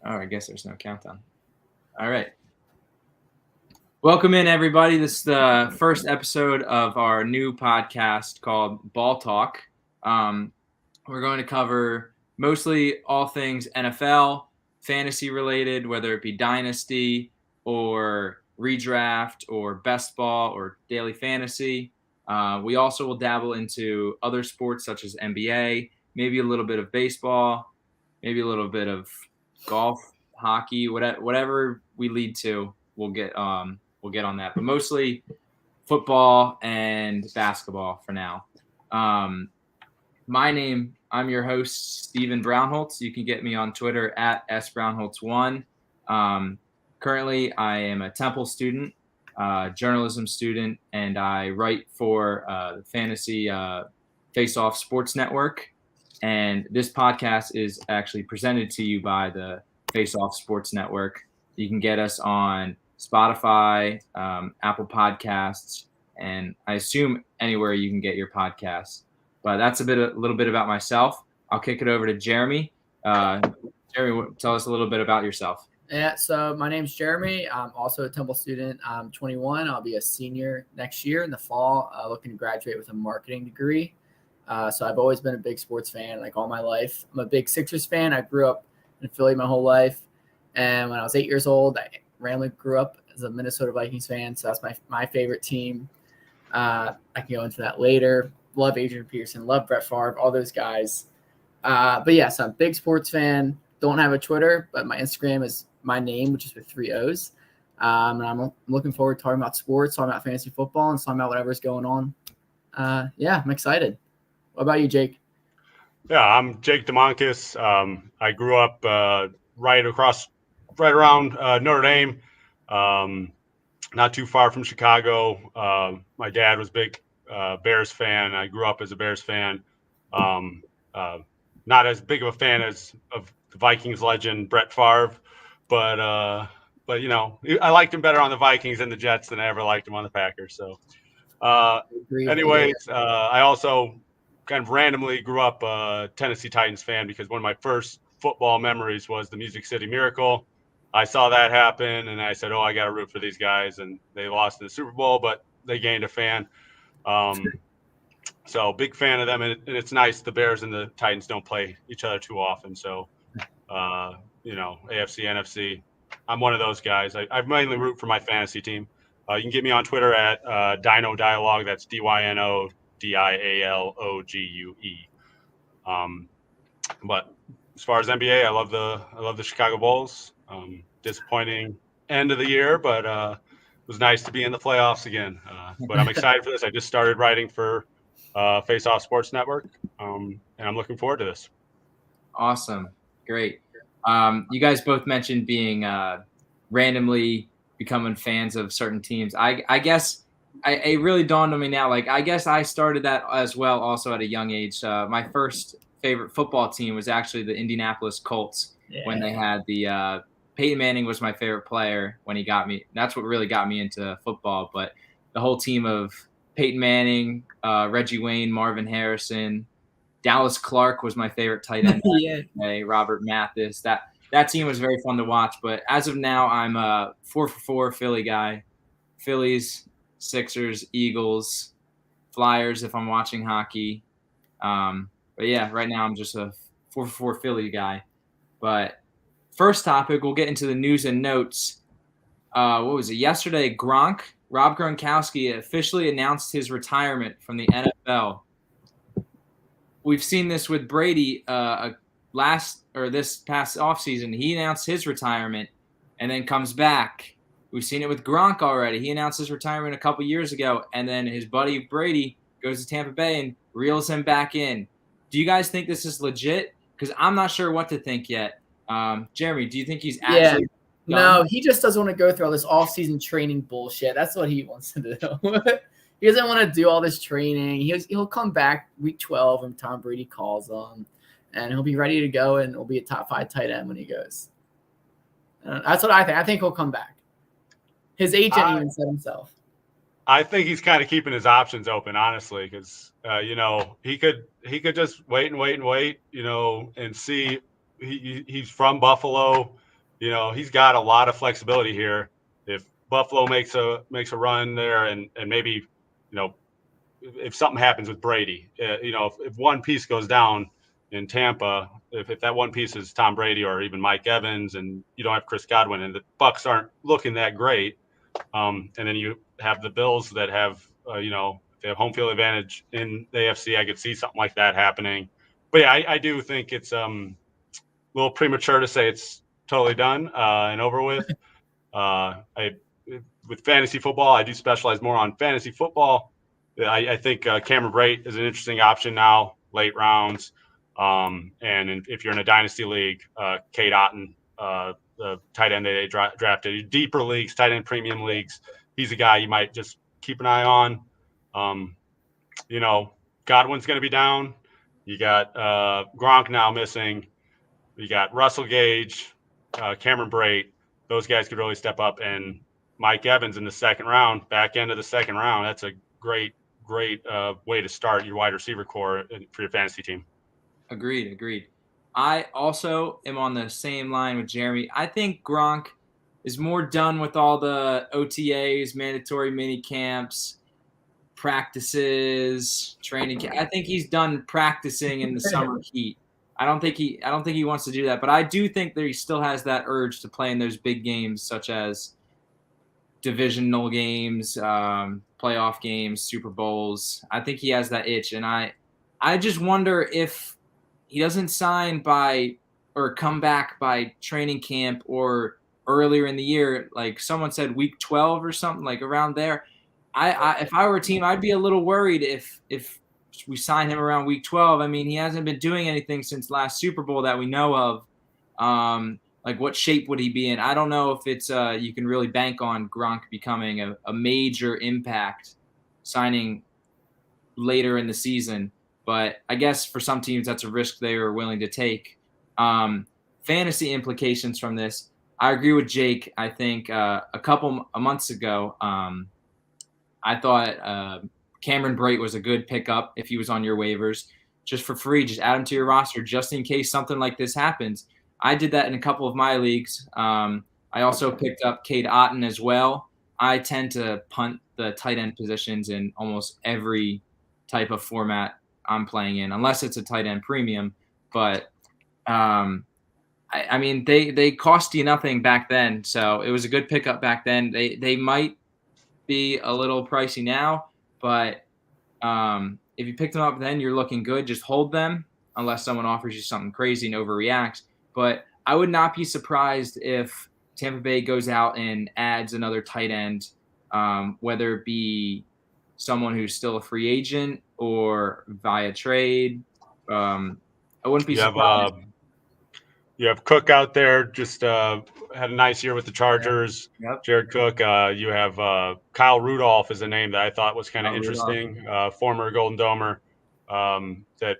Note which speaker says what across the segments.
Speaker 1: Oh, I guess there's no countdown. All right. Welcome in, everybody. This is the first episode of our new podcast called Ball Talk. We're going to cover mostly all things NFL, fantasy related, whether it be dynasty or redraft or best ball or daily fantasy. We also will dabble into other sports such as NBA, maybe a little bit of baseball, maybe a little bit of golf, hockey, whatever we lead to, we'll get on that. But mostly football and basketball for now. I'm your host, Steven Brownholtz. You can get me on Twitter at sbrownholtz1. Currently, I am a Temple student, journalism student, and I write for the Fantasy Face-Off Sports Network. And this podcast is actually presented to you by the Face-Off Sports Network. You can get us on Spotify, Apple Podcasts, and I assume anywhere you can get your podcasts. But that's a little bit about myself. I'll kick it over to Jeremy. Jeremy, tell us a little bit about yourself.
Speaker 2: Yeah, so my name's Jeremy. I'm also a Temple student. I'm 21. I'll be a senior next year in the fall, looking to graduate with a marketing degree. So I've always been a big sports fan, like all my life. I'm a big Sixers fan. I grew up in Philly my whole life. And when I was 8 years old, I randomly grew up as a Minnesota Vikings fan. So that's my favorite team. I can go into that later. Love Adrian Peterson, love Brett Favre, all those guys. But yeah, so I'm a big sports fan. Don't have a Twitter, but my Instagram is my name, which is with 3 O's. And I'm looking forward to talking about sports, talking about fantasy football, and talking about whatever's going on. Yeah, I'm excited. What about you, Jake?
Speaker 3: Yeah, I'm Jake DeMonkis. I grew up right around Notre Dame, not too far from Chicago. My dad was a big Bears fan. I grew up as a Bears fan. Not as big of a fan of the Vikings legend Brett Favre, but you know, I liked him better on the Vikings and the Jets than I ever liked him on the Packers. So, anyways, I also kind of randomly grew up a Tennessee Titans fan because one of my first football memories was the Music City Miracle. I saw that happen, and I said, "Oh, I got to root for these guys." And they lost in the Super Bowl, but they gained a fan. So big fan of them, and it's nice. The Bears and the Titans don't play each other too often. So, you know, AFC, NFC. I'm one of those guys. I mainly root for my fantasy team. You can get me on Twitter at Dino Dialogue. That's DYNO DIALOGUE. But as far as NBA, I love the Chicago Bulls. Disappointing end of the year, but it was nice to be in the playoffs again. But I'm excited for this. I just started writing for Face Off Sports Network, and I'm looking forward to this.
Speaker 1: Awesome. Great. You guys both mentioned being randomly becoming fans of certain teams. I guess it really dawned on me now. Like, I guess I started that as well, also at a young age. My first favorite football team was actually the Indianapolis Colts when they had the Peyton Manning was my favorite player when he got me. That's what really got me into football. But the whole team of Peyton Manning, Reggie Wayne, Marvin Harrison, Dallas Clark was my favorite tight end. Robert Mathis. That team was very fun to watch. But as of now, I'm a 4-for-4 Philly guy. Phillies, Sixers, Eagles, Flyers if I'm watching hockey. But yeah, right now I'm just a 4-for-4 Philly guy. But first topic, we'll get into the news and notes. What was it? Yesterday, Rob Gronkowski officially announced his retirement from the NFL. We've seen this with Brady this past offseason. He announced his retirement and then comes back. We've seen it with Gronk already. He announced his retirement a couple years ago, and then his buddy Brady goes to Tampa Bay and reels him back in. Do you guys think this is legit? Because I'm not sure what to think yet. Jeremy, do you think he's actually done?
Speaker 2: No, he just doesn't want to go through all this off-season training bullshit. That's what he wants to do. He doesn't want to do all this training. He'll come back week 12 when Tom Brady calls him, and he'll be ready to go, and he'll be a top 5 tight end when he goes. That's what I think. I think he'll come back. His agent even said himself.
Speaker 3: I think he's kind of keeping his options open, honestly, because you know, he could just wait, you know, and see. He's from Buffalo. He's got a lot of flexibility here. If Buffalo makes a run there, and maybe, if something happens with Brady, if one piece goes down in Tampa, if that one piece is Tom Brady or even Mike Evans, and you don't have Chris Godwin, and the Bucs aren't looking that great, and then you have the Bills that have, they have home field advantage in the AFC. I could see something like that happening. But yeah, I do think it's a little premature to say it's totally done and over with. With fantasy football, I do specialize more on fantasy football. I think Cameron Brate is an interesting option now, late rounds. And if you're in a dynasty league, Cade Otton, the tight end they drafted, deeper leagues, tight end premium leagues, he's a guy you might just keep an eye on. Godwin's going to be down. You got Gronk now missing. You got Russell Gage, Cameron Brate. Those guys could really step up. And Mike Evans in the second round, back end of the second round, that's a great way to start your wide receiver core for your fantasy team.
Speaker 1: Agreed. I also am on the same line with Jeremy. I think Gronk is more done with all the OTAs, mandatory mini camps, practices, training. I think he's done practicing in the summer heat. I don't think he wants to do that, but I do think that he still has that urge to play in those big games, such as divisional games, playoff games, Super Bowls. I think he has that itch, and I just wonder if he doesn't sign by or come back by training camp or earlier in the year, like someone said week 12 or something, like around there. If I were a team, I'd be a little worried if we sign him around week 12. I mean, he hasn't been doing anything since last Super Bowl that we know of. Like, what shape would he be in? I don't know if it's you can really bank on Gronk becoming a major impact signing later in the season. But I guess for some teams, that's a risk they are willing to take. Fantasy implications from this. I agree with Jake. I think a couple months ago, I thought Cameron Brate was a good pickup if he was on your waivers. Just for free, just add him to your roster just in case something like this happens. I did that in a couple of my leagues. I also picked up Cade Otton as well. I tend to punt the tight end positions in almost every type of format I'm playing in, unless it's a tight end premium. But I mean, they cost you nothing back then, so it was a good pickup back then. They might be a little pricey now, but if you picked them up then, you're looking good. Just hold them unless someone offers you something crazy and overreacts. But I would not be surprised if Tampa Bay goes out and adds another tight end, whether it be someone who's still a free agent or via trade. I wouldn't be surprised.
Speaker 3: You have Cook out there, just had a nice year with the Chargers.
Speaker 1: Yep.
Speaker 3: Jared Cook. You have Kyle Rudolph is a name that I thought was kind of interesting. Former Golden Domer. That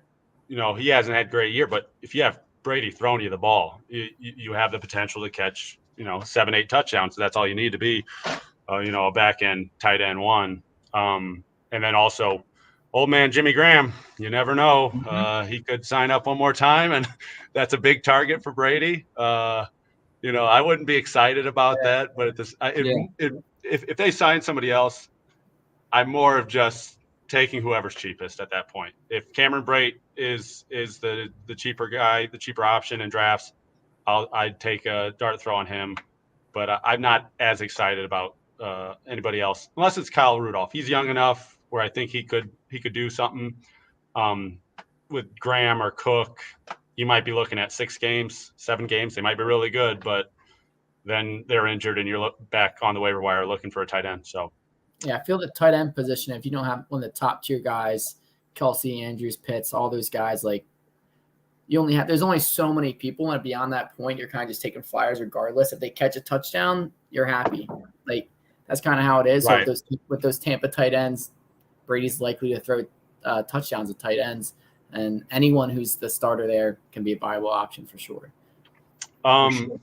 Speaker 3: he hasn't had a great year, but if you have Brady throwing you the ball, you have the potential to catch 7-8 touchdowns. So that's all you need to be a back end tight end one. And then also old man Jimmy Graham, you never know. He could sign up one more time, and that's a big target for Brady. I wouldn't be excited about that, but if they sign somebody else, I'm more of just taking whoever's cheapest at that point. If Cameron Brate is the cheaper guy, the cheaper option in drafts, I'd take a dart throw on him. But I'm not as excited about anybody else, unless it's Kyle Rudolph. He's young enough where I think he could do something. With Graham or Cook, you might be looking at 6 games, 7 games. They might be really good, but then they're injured and you're back on the waiver wire looking for a tight end. So,
Speaker 2: yeah, I feel the tight end position, if you don't have one of the top tier guys, Kelsey, Andrews, Pitts, all those guys, like there's only so many people, and beyond that point, you're kind of just taking flyers regardless. If they catch a touchdown, you're happy. Like, that's kind of how it is.
Speaker 3: Right.
Speaker 2: So with those Tampa tight ends, Brady's likely to throw touchdowns at tight ends, and anyone who's the starter there can be a viable option for sure.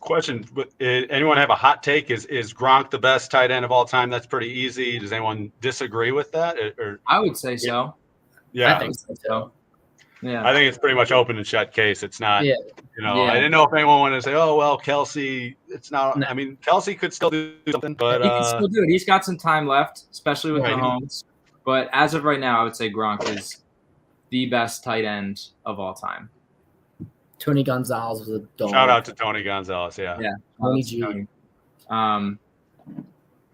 Speaker 3: Question: anyone have a hot take? Is Gronk the best tight end of all time? That's pretty easy. Does anyone disagree with that? Or
Speaker 1: I would say so.
Speaker 3: Yeah,
Speaker 2: I think so.
Speaker 1: Yeah.
Speaker 3: I think it's pretty much open and shut case. It's not,
Speaker 2: Yeah.
Speaker 3: I didn't know if anyone wanted to say, oh, well, Kelsey, it's not.
Speaker 2: No.
Speaker 3: I mean, Kelsey could still do something, but
Speaker 1: He can still do it. He's got some time left, especially with
Speaker 2: Right.
Speaker 1: Mahomes. But as of right now, I would say Gronk is the best tight end of all time.
Speaker 2: Tony Gonzalez was a dog.
Speaker 3: shout out to Tony Gonzalez. Yeah.
Speaker 1: Yeah.
Speaker 2: Tony G.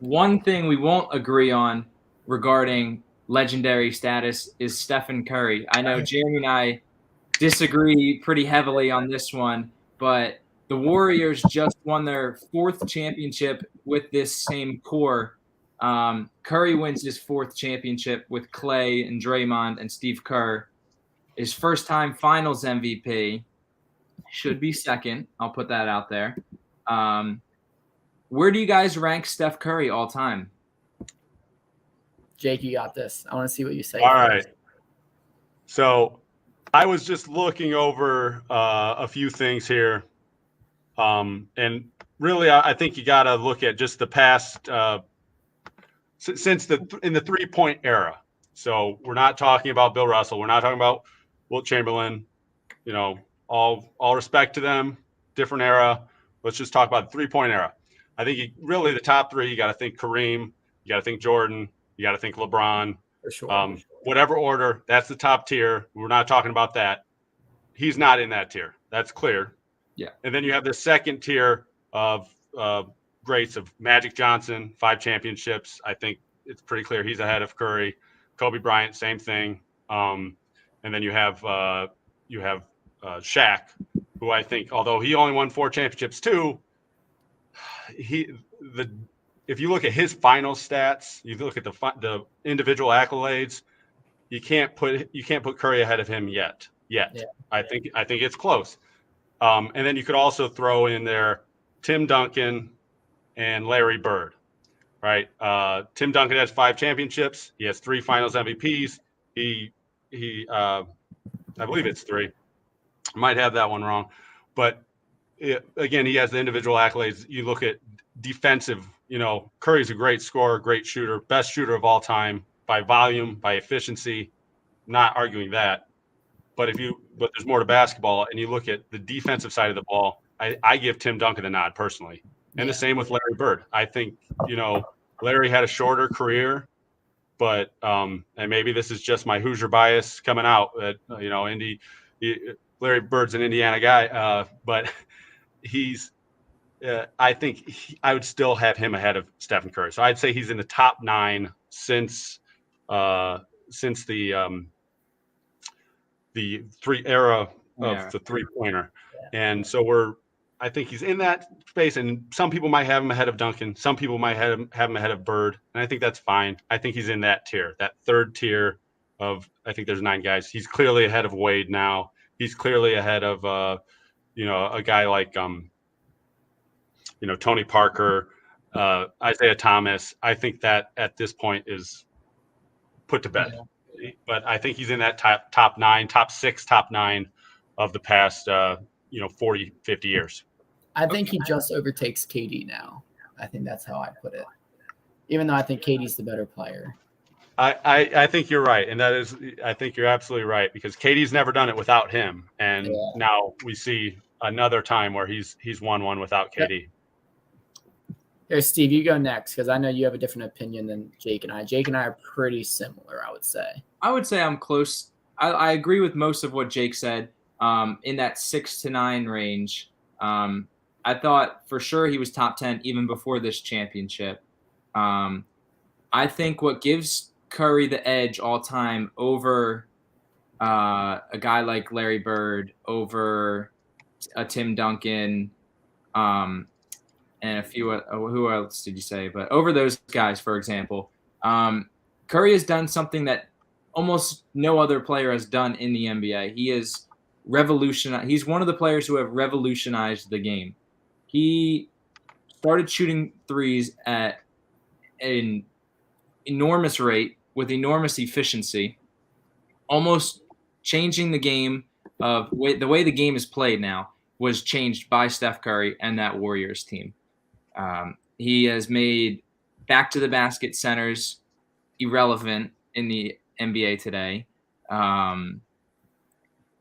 Speaker 1: One thing we won't agree on regarding legendary status is Stephen Curry. I know Jeremy and I disagree pretty heavily on this one, but the Warriors just won their 4th championship with this same core. Curry wins his 4th championship with Clay and Draymond and Steve Kerr. His first time finals MVP. Should be 2nd. I'll put that out there. Where do you guys rank Steph Curry all time?
Speaker 2: Jake, you got this. I want to see what you say.
Speaker 3: All right. So I was just looking over a few things here. And really, I think you got to look at just the past since in the 3-point era. So we're not talking about Bill Russell. We're not talking about Wilt Chamberlain. All respect to them, different era. Let's just talk about the 3-point era. I think really the top 3, you got to think Kareem, you got to think Jordan, you got to think LeBron.
Speaker 2: For sure.
Speaker 3: Whatever order, that's the top tier. We're not talking about that. He's not in that tier. That's clear.
Speaker 1: Yeah.
Speaker 3: And then you have the 2nd tier of greats of Magic Johnson, 5 championships. I think it's pretty clear he's ahead of Curry. Kobe Bryant, same thing. And then you have Shaq, who I think, although he only won 4 championships too, if you look at his final stats, you look at the individual accolades, you can't put Curry ahead of him yet. Yeah. I think it's close. And then you could also throw in there Tim Duncan and Larry Bird, right? Tim Duncan has 5 championships. He has 3 Finals MVPs. I believe it's 3. Might have that one wrong, but again, he has the individual accolades. You look at defensive. Curry's a great scorer, great shooter, best shooter of all time by volume, by efficiency. Not arguing that, but there's more to basketball, and you look at the defensive side of the ball. I give Tim Duncan the nod personally, and the same with Larry Bird. I think Larry had a shorter career, but and maybe this is just my Hoosier bias coming out. That Larry Bird's an Indiana guy, but he's. I think I would still have him ahead of Stephen Curry. So I'd say he's in the top 9 since the 3 era of the 3-pointer, and so I think he's in that space. And some people might have him ahead of Duncan. Some people might have him ahead of Bird, and I think that's fine. I think he's in that tier, that 3rd tier of. I think there's 9 guys. He's clearly ahead of Wade now. He's clearly ahead of a guy like Tony Parker, Isaiah Thomas. I think that at this point is put to bed. But I think he's in that top 9, top 6, top 9 of the past 40, 50 years.
Speaker 2: I think he just overtakes KD now. I think that's how I put it. Even though I think KD's the better player.
Speaker 3: I think you're right, and I think you're absolutely right, because KD's never done it without him, and now we see another time where he's won one without KD.
Speaker 2: Here, Steve, you go next, because I know you have a different opinion than Jake and I. Jake and I are pretty similar, I would say.
Speaker 1: I would say I'm close. I agree with most of what Jake said. In that 6 to 9 range, I thought for sure he was top 10 even before this championship. I think what gives Curry the edge all time over a guy like Larry Bird, over a Tim Duncan, and a few, who else did you say? But over those guys, for example, Curry has done something that almost no other player has done in the NBA. He is revolutionized. He's one of the players who have revolutionized the game. He started shooting threes at an enormous rate with enormous efficiency, almost changing the game of the way the game is played now was changed by Steph Curry and that Warriors team. He has made back to the basket centers irrelevant in the NBA today.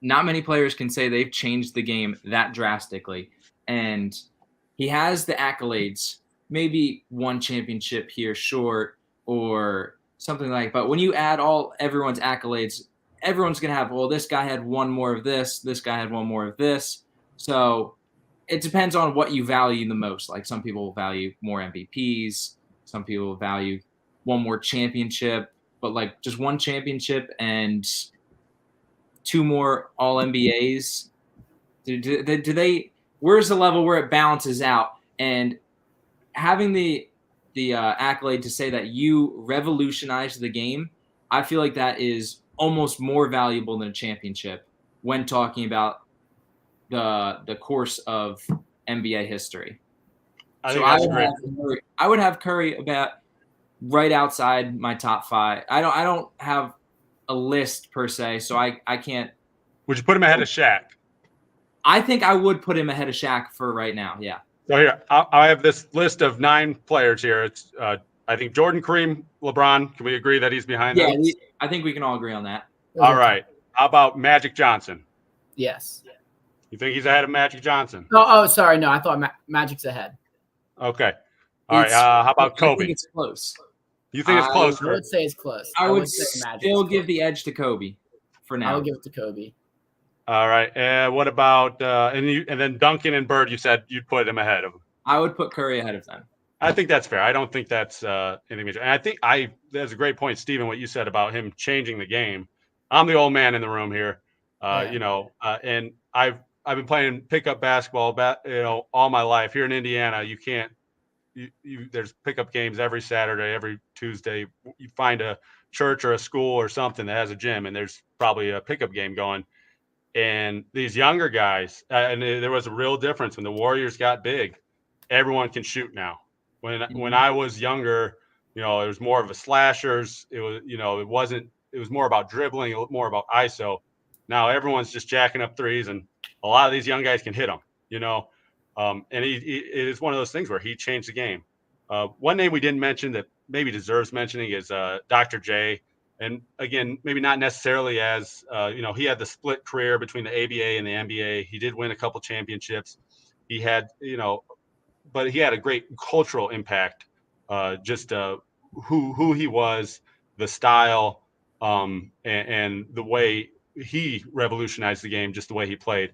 Speaker 1: not many players can say they've changed the game that drastically. And he has the accolades, maybe one championship here short or something like that. But when you add everyone's accolades, everyone's going to have, well, this guy had one more of this guy had one more of this. So it depends on what you value the most. Like some people value more MVPs, some people value one more championship, but like just one championship and two more all NBAs. Do they? Where's the level where it balances out? And having the accolade to say that you revolutionized the game, I feel like that is almost more valuable than a championship when talking about the course of NBA history.
Speaker 3: I think that's great.
Speaker 1: I would have Curry about right outside my top 5. I don't have a list per se, so I can't.
Speaker 3: Would you put him ahead of Shaq?
Speaker 1: I think I would put him ahead of Shaq for right now. Yeah.
Speaker 3: So here, I have this list of 9 players here. It's I think Jordan, Kareem, LeBron. Can we agree that he's behind them?
Speaker 1: Yeah, I think we can all agree on that.
Speaker 3: All right. How about Magic Johnson?
Speaker 2: Yes.
Speaker 3: You think he's ahead of Magic Johnson?
Speaker 2: Oh, sorry. No, I thought Magic's ahead.
Speaker 3: Okay. All right. How about Kobe?
Speaker 1: I think it's close.
Speaker 3: You think it's close?
Speaker 2: I would say it's close.
Speaker 1: I would still give the edge to Kobe for now.
Speaker 2: I would give it to Kobe.
Speaker 3: All right. What about and then Duncan and Bird? You said you'd put him ahead of him.
Speaker 1: I would put Curry ahead of them.
Speaker 3: I think that's fair. I don't think that's anything major. And I think that's a great point, Stephen, what you said about him changing the game. I'm the old man in the room here, and I've been playing pickup basketball, all my life. Here in Indiana, you can't. There's pickup games every Saturday, every Tuesday. You find a church or a school or something that has a gym, and there's probably a pickup game going. And these younger guys, and there was a real difference when the Warriors got big. Everyone can shoot now. When I was younger, it was more of a slashers. It was, it was more about dribbling, more about ISO. Now everyone's just jacking up threes, and a lot of these young guys can hit them, and it is one of those things where he changed the game. One name we didn't mention that maybe deserves mentioning is Dr. J. And again, maybe not necessarily as, he had the split career between the ABA and the NBA. He did win a couple championships. He had, but he had a great cultural impact, just who he was, the style, and the way he revolutionized the game, just the way he played.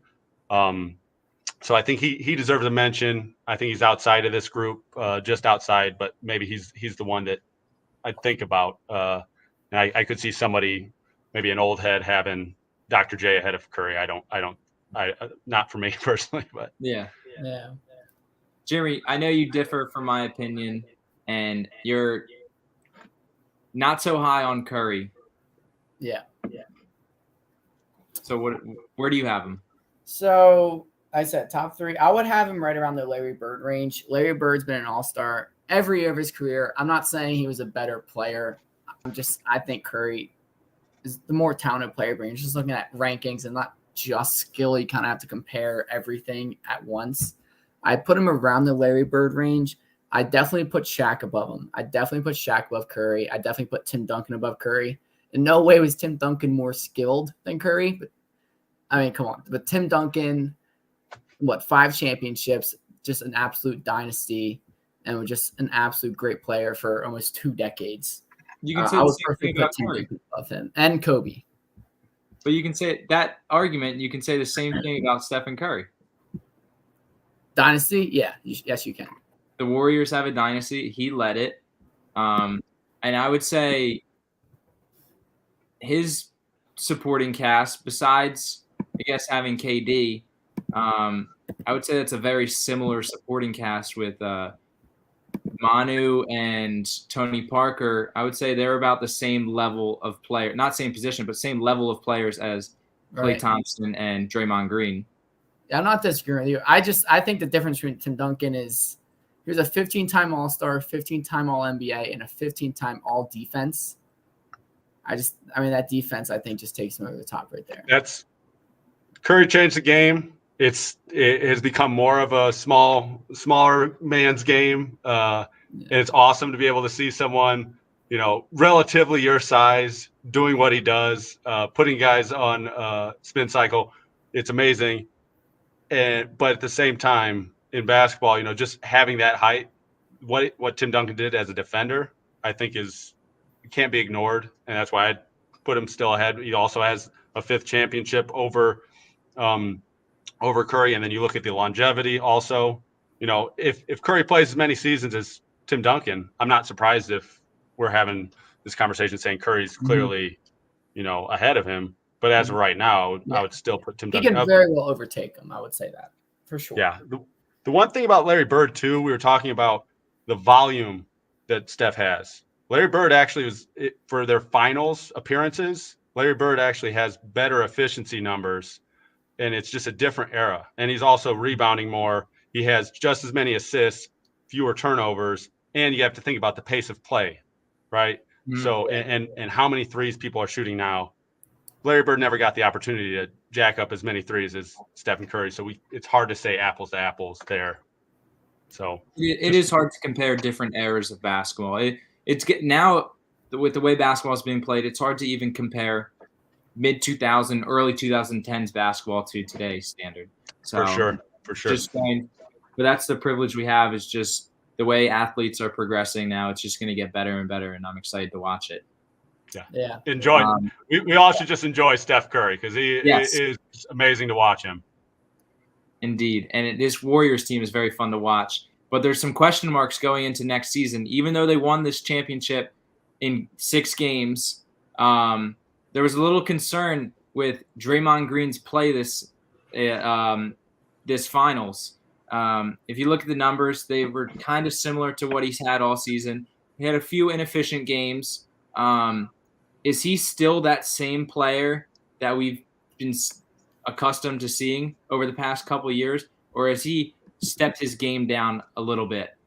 Speaker 3: So I think he deserves a mention. I think he's outside of this group, just outside, but maybe he's the one that I think about. I could see somebody, maybe an old head, having Dr. J ahead of Curry. Not for me personally, but
Speaker 2: yeah.
Speaker 1: Jeremy, I know you differ from my opinion, and you're not so high on Curry.
Speaker 2: Yeah.
Speaker 1: So where do you have him?
Speaker 2: So I said top 3. I would have him right around the Larry Bird range. Larry Bird's been an all-star every year of his career. I'm not saying he was a better player. I think Curry is the more talented player. But you're just looking at rankings and not just skill. You kind of have to compare everything at once. I put him around the Larry Bird range. I definitely put Shaq above him. I definitely put Shaq above Curry. I definitely put Tim Duncan above Curry. In no way was Tim Duncan more skilled than Curry. But I mean, come on. But Tim Duncan, 5 championships, just an absolute dynasty, and was just an absolute great player for almost 2 decades.
Speaker 1: You can say the same thing about Curry.
Speaker 2: Of him and Kobe.
Speaker 1: But you can say that argument. You can say the same thing about Stephen Curry.
Speaker 2: Dynasty, yeah, yes, you can.
Speaker 1: The Warriors have a dynasty. He led it, and I would say his supporting cast, besides I guess having KD, I would say that's a very similar supporting cast with Manu and Tony Parker. I would say they're about the same level of player, not same position, but same level of players as Klay Thompson and Draymond Green.
Speaker 2: Yeah, I'm not disagreeing with you. I think the difference between Tim Duncan is he was a 15-time All-Star, 15-time All-NBA, and a 15-time All-Defense. That defense, I think, just takes him over the top right there.
Speaker 3: Curry changed the game. It has become more of a smaller man's game. And it's awesome to be able to see someone relatively your size, doing what he does, putting guys on spin cycle. It's amazing. But at the same time in basketball, just having that height, what Tim Duncan did as a defender, I think can't be ignored. And that's why I put him still ahead. He also has a 5th championship over Curry. And then you look at the longevity also, if Curry plays as many seasons as Tim Duncan, I'm not surprised if we're having this conversation saying Curry's clearly, ahead of him. But as of right now, I would still put Tim Duncan
Speaker 2: up. He can very well overtake him. I would say that for sure.
Speaker 3: Yeah. The one thing about Larry Bird too, we were talking about the volume that Steph has. Larry Bird actually for their finals appearances, Larry Bird actually has better efficiency numbers, and it's just a different era. And he's also rebounding more. He has just as many assists, fewer turnovers, and you have to think about the pace of play, right? Mm-hmm. So, and how many threes people are shooting now. Larry Bird never got the opportunity to jack up as many threes as Stephen Curry. So it's hard to say apples to apples there. So
Speaker 1: it is hard to compare different eras of basketball. It's now with the way basketball is being played, it's hard to even compare mid 2000, early 2010s basketball to today's standard. So
Speaker 3: for sure.
Speaker 1: Just saying, but that's the privilege we have, is just the way athletes are progressing now. It's just going to get better and better, and I'm excited to watch it.
Speaker 2: Yeah.
Speaker 3: Enjoy. We all should just enjoy Steph Curry because he is amazing to watch him.
Speaker 1: Indeed. And this Warriors team is very fun to watch. But there's some question marks going into next season. Even though they won this championship in 6 games, there was a little concern with Draymond Green's play this finals. If you look at the numbers, they were kind of similar to what he's had all season. He had a few inefficient games. Is he still that same player that we've been accustomed to seeing over the past couple of years, or has he stepped his game down a little bit?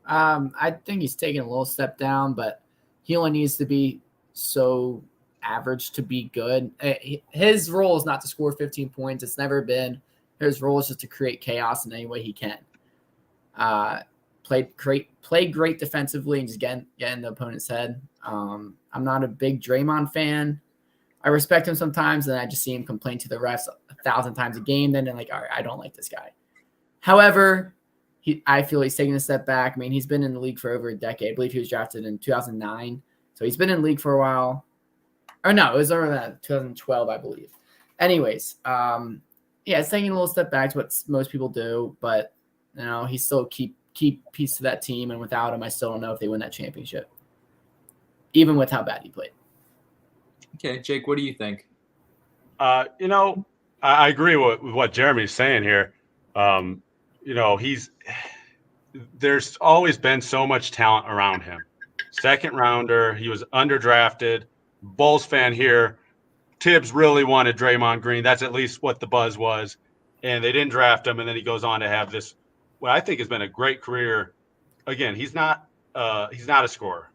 Speaker 2: I think he's taken a little step down, but he only needs to be so average to be good. His role is not to score 15 points. It's never been. His role is just to create chaos in any way he can. Play great defensively and just get in the opponent's head. I'm not a big Draymond fan. I respect him sometimes, and I just see him complain to the refs 1,000 times a game. Then I'm like, all right, I don't like this guy. However, I feel he's taking a step back. I mean, he's been in the league for over a decade. I believe he was drafted in 2009. So he's been in the league for a while. Or no, it was over that 2012, I believe. Anyways, it's taking a little step back to what most people do, but he still keep piece to that team, and without him, I still don't know if they win that championship, even with how bad he played.
Speaker 1: Okay, Jake, what do you think?
Speaker 3: I agree with what Jeremy's saying here. There's always been so much talent around him. 2nd rounder, he was underdrafted. Bulls fan here. Tibbs really wanted Draymond Green. That's at least what the buzz was. And they didn't draft him, and then he goes on to have this, what I think has been a great career. Again, he's not a scorer.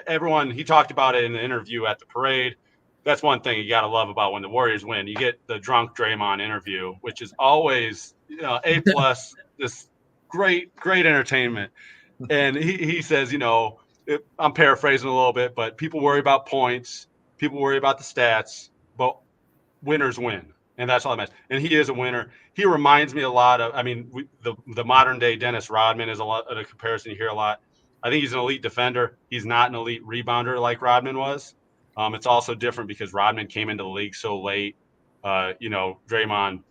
Speaker 3: Everyone, he talked about it in the interview at the parade. That's one thing you got to love about when the Warriors win. You get the drunk Draymond interview, which is always, A+, this great entertainment. And he says, I'm paraphrasing a little bit, but people worry about points. People worry about the stats, but winners win. And that's all that matters. And he is a winner. He reminds me a lot of, the modern day Dennis Rodman is a comparison you hear a lot. I think he's an elite defender. He's not an elite rebounder like Rodman was. It's also different because Rodman came into the league so late. Draymond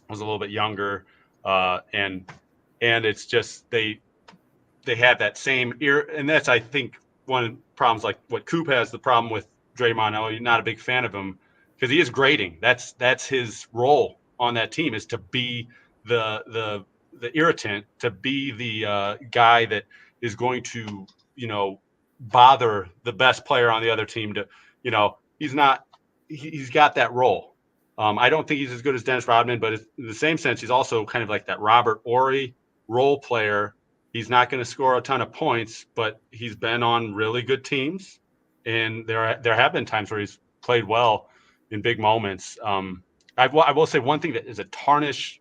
Speaker 3: was a little bit younger. And it's just, they had that same ear. And that's, I think, one of the problems, like what Coop has the problem with Draymond. You're not a big fan of him because he is grading. That's his role on that team, is to be the irritant, to be the guy that is going to, bother the best player on the other team to, he's got that role. I don't think he's as good as Dennis Rodman, but in the same sense, he's also kind of like that Robert Horry role player. He's not going to score a ton of points, but he's been on really good teams. And there have been times where he's played well in big moments. I will say one thing that is a tarnish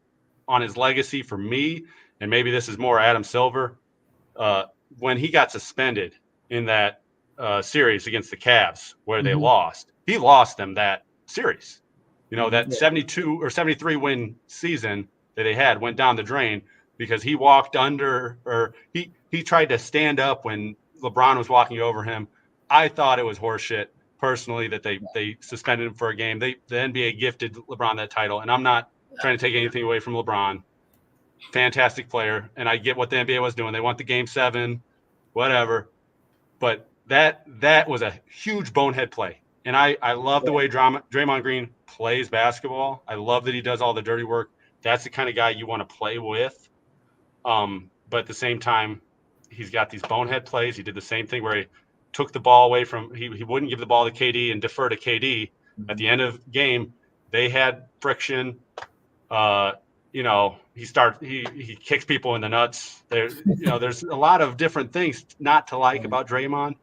Speaker 3: on his legacy for me, and maybe this is more Adam Silver, when he got suspended in that series against the Cavs where they
Speaker 2: Mhm.
Speaker 3: lost. He lost them that series. You know, that
Speaker 2: Yeah.
Speaker 3: 72 or 73 win season that they had went down the drain because he walked under, or he tried to stand up when LeBron was walking over him. I thought it was horseshit personally that they suspended him for a game. The NBA gifted LeBron that title, and I'm not trying to take anything away from LeBron. Fantastic player, and I get what the NBA was doing. They want the game 7, whatever. But that was a huge bonehead play. And I love the way Draymond Green plays basketball. I love that he does all the dirty work. That's the kind of guy you want to play with. But at the same time, he's got these bonehead plays. He did the same thing where he took the ball away from he wouldn't give the ball to KD and defer to KD. At the end of the game, they had friction. He kicks people in the nuts. There's a lot of different things not to like about Draymond.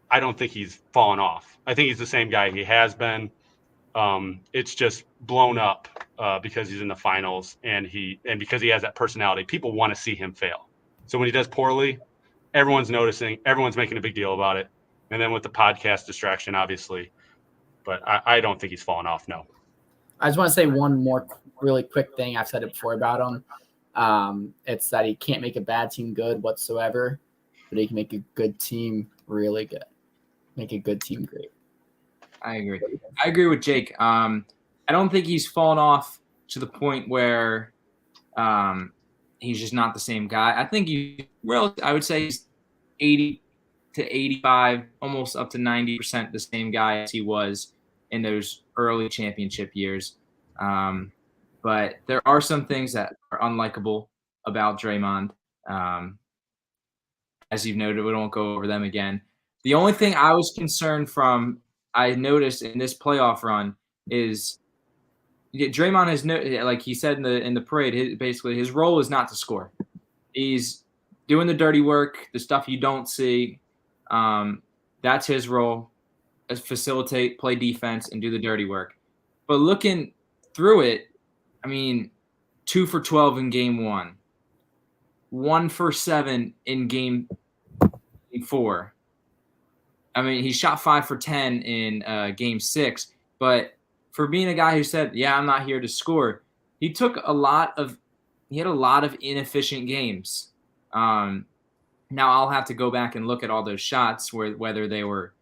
Speaker 3: I don't think he's fallen off. I think he's the same guy he has been. It's just blown up because he's in the finals and because he has that personality. People want to see him fail. So when he does poorly, everyone's noticing. Everyone's making a big deal about it. And then with the podcast distraction, obviously. But I don't think he's fallen off. No.
Speaker 2: I just want to say one more really quick thing. I've said it before about him. It's that he can't make a bad team good whatsoever, but he can make a good team really good. Make a good team great.
Speaker 1: I agree with Jake. I don't think he's fallen off to the point where he's just not the same guy. I think I would say he's 80 to 85, almost up to 90% the same guy as he was in those early championship years. But there are some things that are unlikable about Draymond. As you've noted, we won't go over them again. The only thing I was concerned from, I noticed in this playoff run is Draymond has like he said in the parade, basically his role is not to score. He's doing the dirty work, the stuff you don't see. That's his role. Facilitate, play defense, and do the dirty work. But looking through it, I mean, 2 for 12 in game 1, 1 for 7 in game 4. I mean, he shot 5 for 10 in game 6. But for being a guy who said, "Yeah, I'm not here to score," he had a lot of inefficient games. Now I'll have to go back and look at all those shots whether they were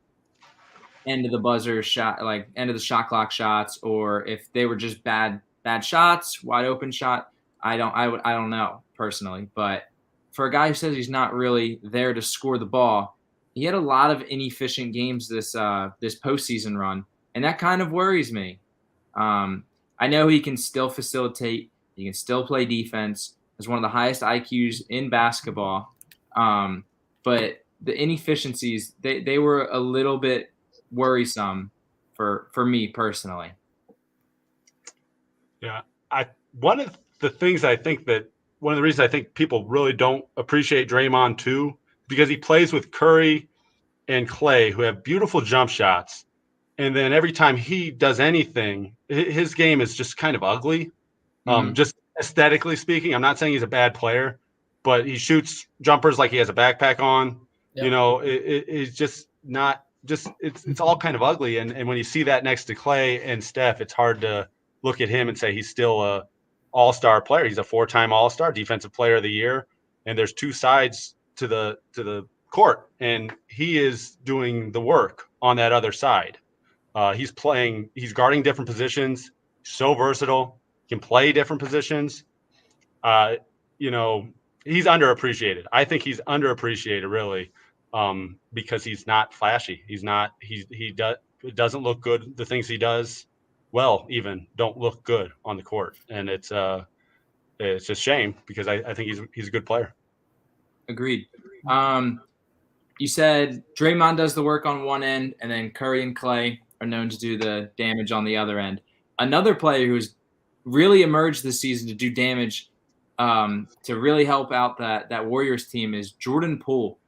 Speaker 1: end of the buzzer shot, like end of the shot clock shots, or if they were just bad shots, wide open shot. I don't know personally, but for a guy who says he's not really there to score the ball, he had a lot of inefficient games this postseason run, and that kind of worries me. I know he can still facilitate, he can still play defense. He's one of the highest IQs in basketball, but the inefficiencies they were a little bit worrisome for me personally.
Speaker 3: Yeah, one of the reasons I think people really don't appreciate Draymond too, because he plays with Curry and Clay, who have beautiful jump shots, and then every time he does anything, his game is just kind of ugly. Just aesthetically speaking, I'm not saying he's a bad player, but he shoots jumpers like he has a backpack on. Yep. You know, it's just not. It's all kind of ugly, and when you see that next to Clay and Steph, it's hard to look at him and say he's still a all-star player. He's a 4-time all-star, defensive player of the year, and there's two sides to the court, and he is doing the work on that other side. He's guarding different positions, so versatile, can play different positions. He's underappreciated. I think he's underappreciated really. Because he's not flashy. He doesn't look good. The things he does well even don't look good on the court. And it's a shame because I think he's a good player.
Speaker 1: Agreed. You said Draymond does the work on one end and then Curry and Clay are known to do the damage on the other end. Another player who's really emerged this season to do damage, to really help out that Warriors team is Jordan Poole.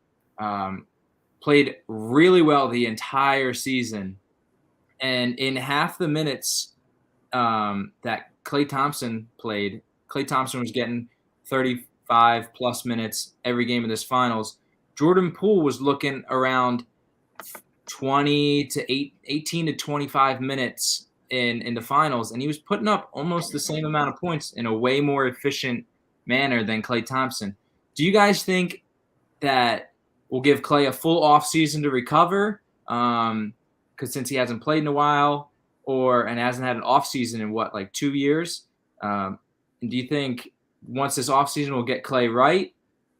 Speaker 1: Played really well the entire season. And in half the minutes that Klay Thompson played, Klay Thompson was getting 35 plus minutes every game of this finals. Jordan Poole was looking around 18 to 25 minutes in the finals, and he was putting up almost the same amount of points in a way more efficient manner than Klay Thompson. Do you guys think that we'll give Klay a full offseason to recover? Because since he hasn't played in a while, and hasn't had an offseason in like 2 years, and do you think once this offseason will get Klay right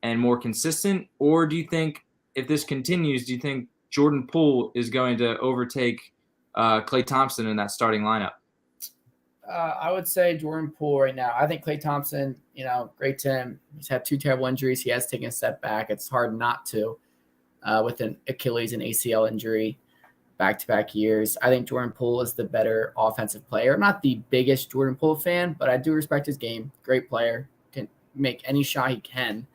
Speaker 1: and more consistent, or do you think if this continues, do you think Jordan Poole is going to overtake Klay Thompson in that starting lineup?
Speaker 2: I would say Jordan Poole right now. I think Klay Thompson, great to him. He's had 2 terrible injuries. He has taken a step back. It's hard not to with an Achilles and ACL injury back-to-back years. I think Jordan Poole is the better offensive player. I'm not the biggest Jordan Poole fan, but I do respect his game. Great player. Can make any shot he can.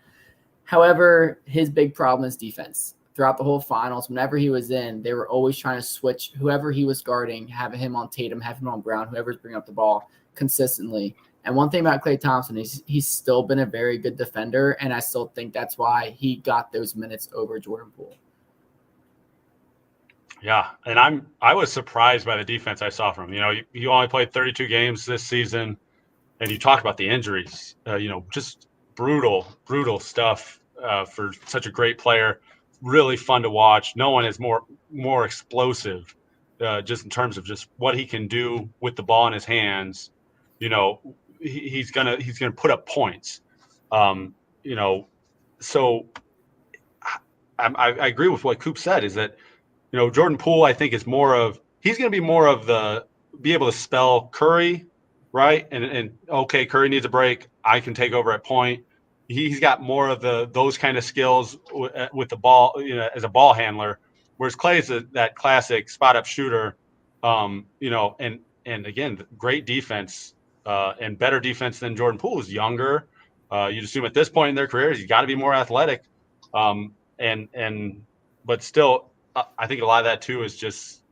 Speaker 2: However, his big problem is defense. Throughout the whole finals, whenever he was in, they were always trying to switch whoever he was guarding, have him on Tatum, have him on Brown, whoever's bringing up the ball consistently. And one thing about Klay Thompson is he's still been a very good defender, and I still think that's why he got those minutes over Jordan Poole.
Speaker 3: Yeah, and I was surprised by the defense I saw from him. You only played 32 games this season, and you talked about the injuries. Just brutal stuff for such a great player. Really fun to watch. No one is more explosive, just in terms of just what he can do with the ball in his hands. He's gonna put up points. So I agree with what Coop said. Is that Jordan Poole, I think, is he's going to be more of be able to spell Curry, right? And okay, Curry needs a break. I can take over at point. He's got more of those kind of skills with the ball, as a ball handler. Whereas Klay is that classic spot up shooter, and again, great defense and better defense than Jordan Poole. Is younger. You'd assume at this point in their careers, he's got to be more athletic. But still, I think a lot of that too is just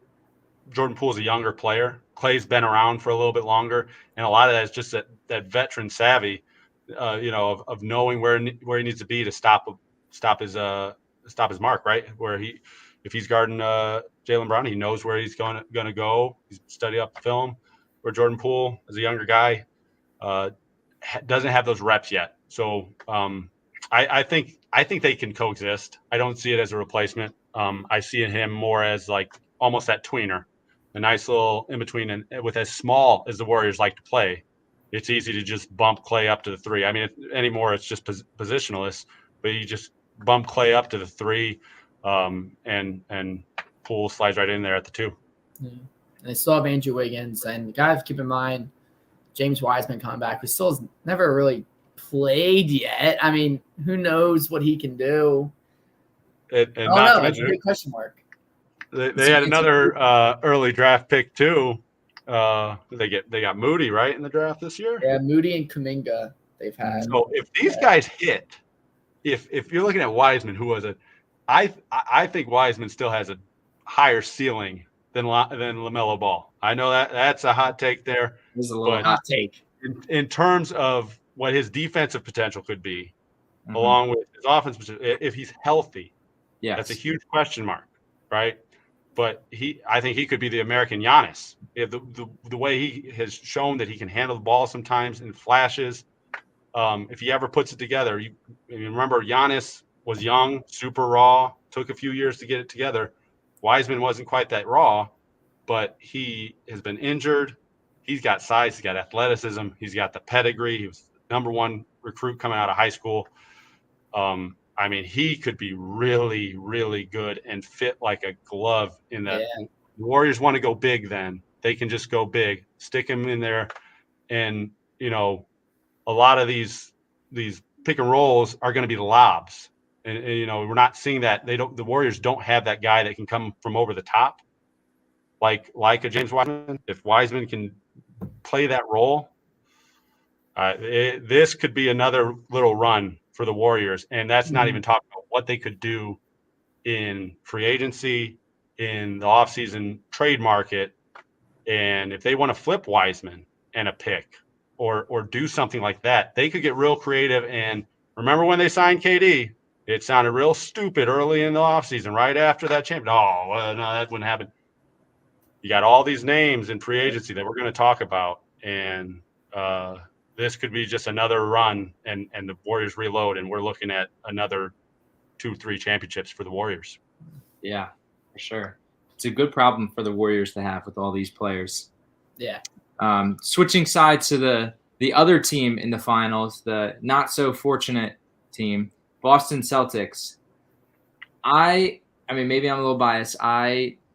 Speaker 3: Jordan Poole's a younger player. Klay's been around for a little bit longer, and a lot of that is just that veteran savvy. Of knowing where he needs to be to stop his mark, right? If he's guarding Jaylen Brown, he knows where he's going to go. He's studied up the film. Where Jordan Poole, as a younger guy, doesn't have those reps yet. So I think they can coexist. I don't see it as a replacement. I see him more as like almost that tweener, a nice little in between, and with as small as the Warriors like to play. It's easy to just bump Klay up to the 3. I mean, anymore it's just positionalist, but you just bump Klay up to the 3, and Poole slides right in there at the 2.
Speaker 2: Yeah. And they still have Andrew Wiggins, and you got to keep in mind James Wiseman coming back, who still has never really played yet. I mean, who knows what he can do?
Speaker 3: That's
Speaker 2: a big question mark.
Speaker 3: They had another early draft pick too. They got Moody right in the draft this year.
Speaker 2: Yeah, Moody and Kuminga they've had.
Speaker 3: So if these guys hit, if you're looking at Wiseman, who was I think Wiseman still has a higher ceiling than LaMelo Ball. I know that's a hot take there.
Speaker 2: This is a little hot take.
Speaker 3: In terms of what his defensive potential could be, along with his offense potential, if he's healthy, that's a huge question mark, right? But I think he could be the American Giannis. The way he has shown that he can handle the ball sometimes in flashes. If he ever puts it together, you remember Giannis was young, super raw, took a few years to get it together. Wiseman wasn't quite that raw, but he has been injured. He's got size, he's got athleticism, he's got the pedigree. He was the #1 recruit coming out of high school. I mean, he could be really, really good and fit like a glove in that. Yeah. The Warriors want to go big then. They can just go big, stick him in there. And, a lot of these pick and rolls are going to be the lobs. And we're not seeing that. The Warriors don't have that guy that can come from over the top like a James Wiseman. If Wiseman can play that role, this could be another little run for the Warriors, and that's not even talking about what they could do in free agency, in the offseason trade market, and if they want to flip Wiseman and a pick or do something like that, they could get real creative. And remember when they signed KD, It sounded real stupid early in the offseason, right after that champion. Oh, well, no, that wouldn't happen. You got all these names in free agency that we're going to talk about, and this could be just another run, and the Warriors reload, and we're looking at another 2-3 championships for the Warriors.
Speaker 1: Yeah, for sure. It's a good problem for the Warriors to have with all these players.
Speaker 2: Yeah.
Speaker 1: Switching sides to the other team in the finals, the not so fortunate team, Boston Celtics. I mean, maybe I'm a little biased.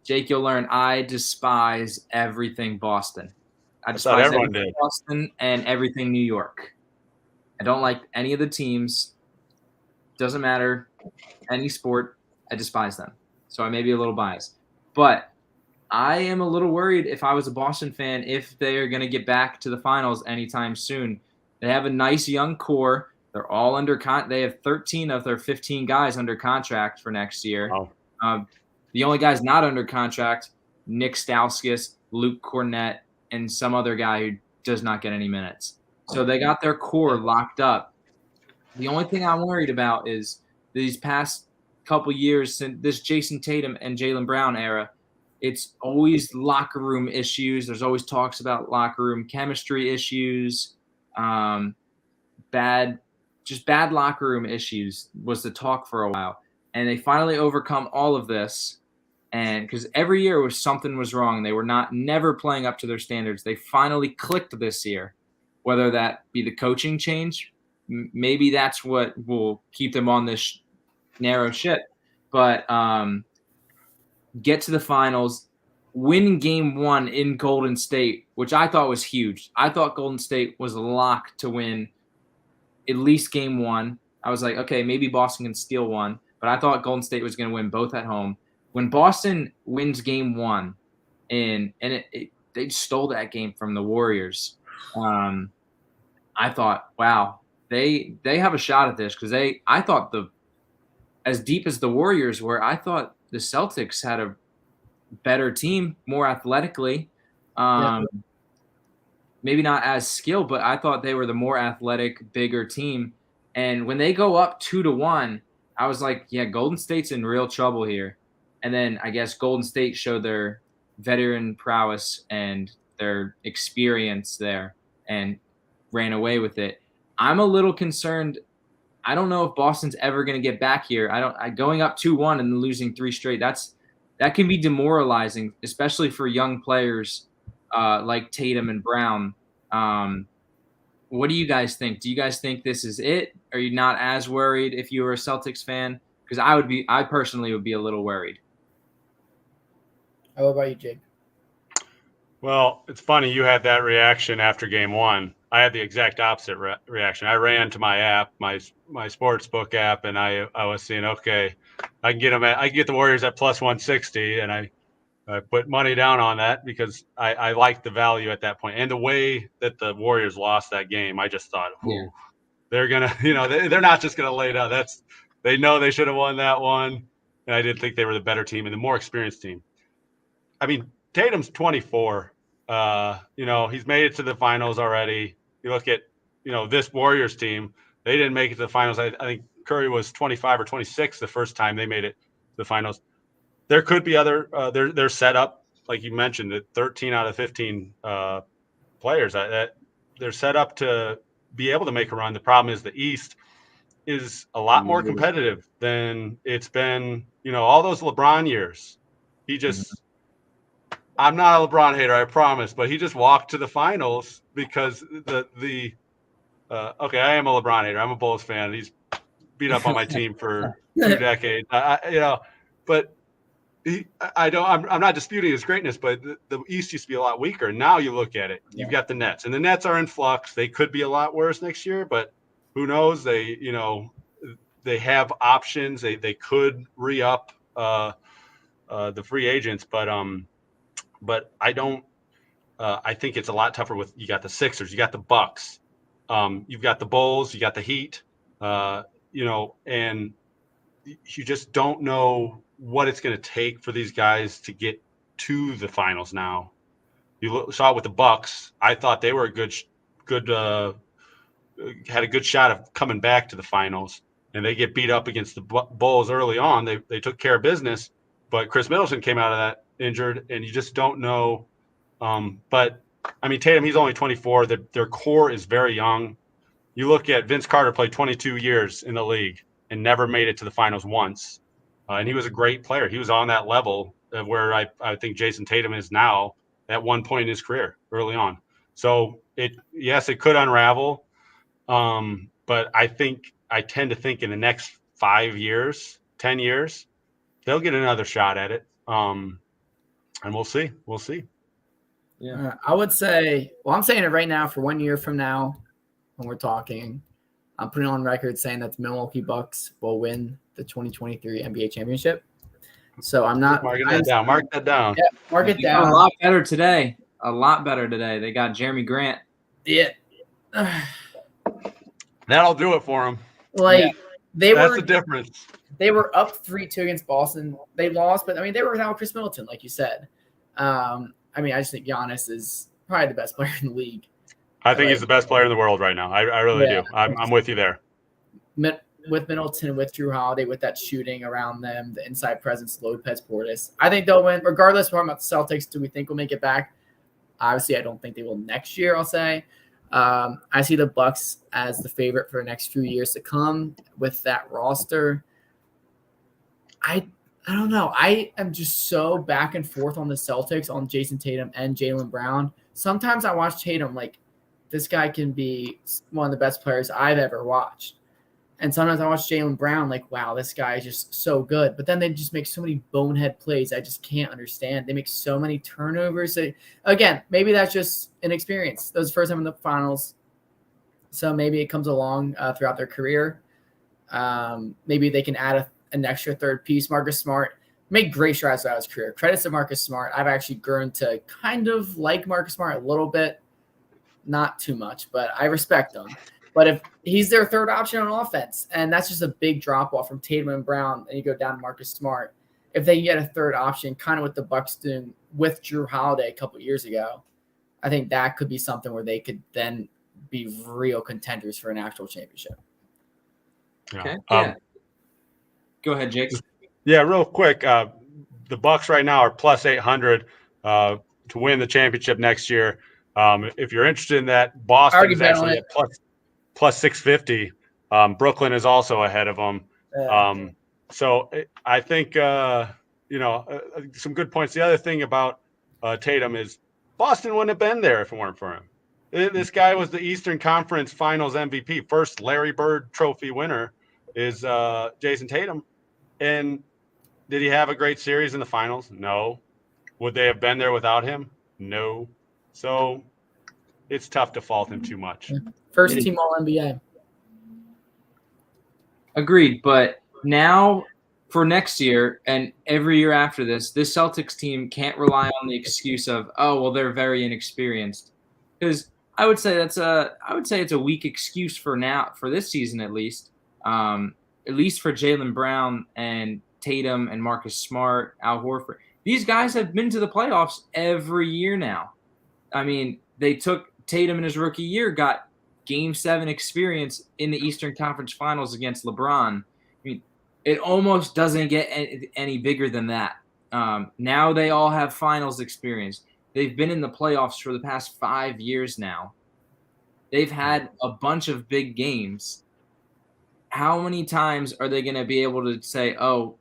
Speaker 1: Jake, you'll learn I despise everything Boston. I
Speaker 3: thought
Speaker 1: despise
Speaker 3: everyone
Speaker 1: everything
Speaker 3: did.
Speaker 1: Boston and everything New York. I don't like any of the teams. Doesn't matter. Any sport, I despise them. So I may be a little biased. But I am a little worried if I was a Boston fan if they are going to get back to the finals anytime soon. They have a nice young core. They're all under they have 13 of their 15 guys under contract for next year.
Speaker 3: Wow.
Speaker 1: The only guys not under contract, Nick Stauskas, Luke Cornett, and some other guy who does not get any minutes. So they got their core locked up. The only thing I'm worried about is these past couple years since this Jason Tatum and Jaylen Brown era, it's always locker room issues. There's always talks about locker room chemistry issues, bad locker room issues was the talk for a while. And they finally overcome all of this. And because every year something was wrong, they were never playing up to their standards. They finally clicked this year, whether that be the coaching change. Maybe that's what will keep them on this narrow ship. But get to the finals, win game 1 in Golden State, which I thought was huge. I thought Golden State was a lock to win at least game 1. I was like, okay, maybe Boston can steal one, but I thought Golden State was going to win both at home. When Boston wins game 1, and they stole that game from the Warriors, I thought, wow, they have a shot at this because I thought as deep as the Warriors were, I thought the Celtics had a better team, more athletically. Maybe not as skilled, but I thought they were the more athletic, bigger team. And when they go up 2-1, I was like, yeah, Golden State's in real trouble here. And then I guess Golden State showed their veteran prowess and their experience there and ran away with it. I'm a little concerned. I don't know if Boston's ever going to get back here. Going up 2-1 and losing 3 straight. That can be demoralizing, especially for young players like Tatum and Brown. What do you guys think? Do you guys think this is it? Are you not as worried if you were a Celtics fan? Because I personally would be a little worried.
Speaker 2: How about you, Jake?
Speaker 3: Well, it's funny you had that reaction after game 1. I had the exact opposite reaction. I ran to my app, my sports book app, and I was seeing, okay, I can get the Warriors at plus 160, and I put money down on that because I liked the value at that point. And the way that the Warriors lost that game, I just thought, they're gonna, they're not just gonna lay down. They know they should have won that one, and I didn't think they were the better team and the more experienced team. I mean, Tatum's 24. He's made it to the finals already. You look at, this Warriors team, they didn't make it to the finals. I think Curry was 25 or 26 the first time they made it to the finals. There could be other they're set up, like you mentioned, that 13 out of 15 players that they're set up to be able to make a run. The problem is the East is a lot more competitive than it's been, all those LeBron years. I'm not a LeBron hater, I promise, but he just walked to the finals because okay, I am a LeBron hater. I'm a Bulls fan. He's beat up on my team for 2 decades. But I'm not disputing his greatness, but the East used to be a lot weaker. Now you look at it, you've got the Nets, and the Nets are in flux. They could be a lot worse next year, but who knows? They have options. They could re-up the free agents, but I don't. I think it's a lot tougher with you got the Sixers, you got the Bucks, you've got the Bulls, you got the Heat, and you just don't know what it's going to take for these guys to get to the finals. Now, you saw it with the Bucks. I thought they were had a good shot of coming back to the finals. and they get beat up against the Bulls early on. They took care of business, but Chris Middleton came out of that injured, and you just don't know. But I mean, Tatum, he's only 24. Their core is very young. You look at Vince Carter, played 22 years in the league and never made it to the finals once. And he was a great player. He was on that level of where I think Jason Tatum is now at one point in his career early on. So it could unravel. But I tend to think in the next 5 years, 10 years, they'll get another shot at it. And we'll see. We'll see.
Speaker 2: Yeah. I would say, well, I'm saying it right now for 1 year from now when we're talking, I'm putting on record saying that the Milwaukee Bucks will win the 2023 NBA championship. So I'm not
Speaker 3: mark that down. Mark that down.
Speaker 2: Yeah, mark it down.
Speaker 1: A lot better today. They got Jeremy Grant.
Speaker 2: Yeah.
Speaker 3: That'll do it for them.
Speaker 2: That's
Speaker 3: the difference.
Speaker 2: They were up 3-2 against Boston. They lost, but I mean, they were without Chris Middleton, like you said. I just think Giannis is probably the best player in the league.
Speaker 3: I think he's the best player in the world right now. I really do. I'm with you there.
Speaker 2: With Middleton, with Drew Holiday, with that shooting around them, the inside presence, Lopez Portis. I think they'll win, regardless. We're about the Celtics. Do we think we'll make it back? Obviously, I don't think they will next year, I'll say. I see the Bucks as the favorite for the next few years to come with that roster. I don't know. I am just so back and forth on the Celtics, on Jason Tatum and Jaylen Brown. Sometimes I watch Tatum like this guy can be one of the best players I've ever watched. And sometimes I watch Jaylen Brown like, wow, this guy is just so good. But then they just make so many bonehead plays I just can't understand. They make so many turnovers. Again, maybe that's just inexperience. That was the first time in the finals. So maybe it comes along throughout their career. Maybe they can add an extra third piece. Marcus Smart made great strides throughout his career. Credits to Marcus Smart. I've actually grown to kind of like Marcus Smart a little bit. Not too much, but I respect him. But if he's their third option on offense, and that's just a big drop-off from Tatum and Brown, and you go down to Marcus Smart, if they get a third option, kind of what the Bucks doing with Drew Holiday a couple of years ago, I think that could be something where they could then be real contenders for an actual championship.
Speaker 3: Yeah.
Speaker 1: Okay. Go ahead, Jake.
Speaker 3: Yeah, real quick. The Bucks right now are plus 800 to win the championship next year. If you're interested in that, Boston is actually at plus 650. Brooklyn is also ahead of them. So I think, some good points. The other thing about Tatum is Boston wouldn't have been there if it weren't for him. This guy was the Eastern Conference Finals MVP. First Larry Bird Trophy winner is Jason Tatum. And did he have a great series in the finals? No. Would they have been there without him? No. So it's tough to fault him too much.
Speaker 2: First team All-NBA.
Speaker 1: Agreed. But now for next year and every year after this Celtics team can't rely on the excuse of, oh, well, they're very inexperienced. Because I would say it's a weak excuse for now, for this season at least for Jaylen Brown and Tatum and Marcus Smart, Al Horford. These guys have been to the playoffs every year now. I mean, they took Tatum in his rookie year, got Game 7 experience in the Eastern Conference Finals against LeBron. I mean, it almost doesn't get any bigger than that. Now they all have finals experience. They've been in the playoffs for the past 5 years now. They've had a bunch of big games. How many times are they going to be able to say, oh,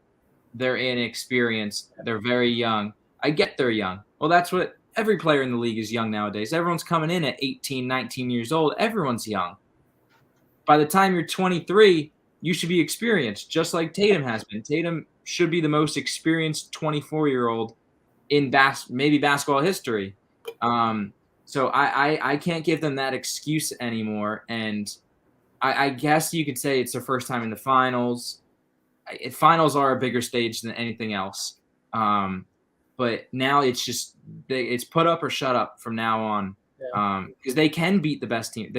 Speaker 1: they're inexperienced, they're very young? I get they're young. Well, that's what every player in the league is young nowadays. Everyone's coming in at 18, 19 years old. Everyone's young. By the time you're 23, you should be experienced, just like Tatum has been. Tatum should be the most experienced 24-year-old in maybe basketball history. So I can't give them that excuse anymore. And I guess you could say it's their first time in the finals. Finals are a bigger stage than anything else. But now it's put up or shut up from now on. Because they can beat the best team.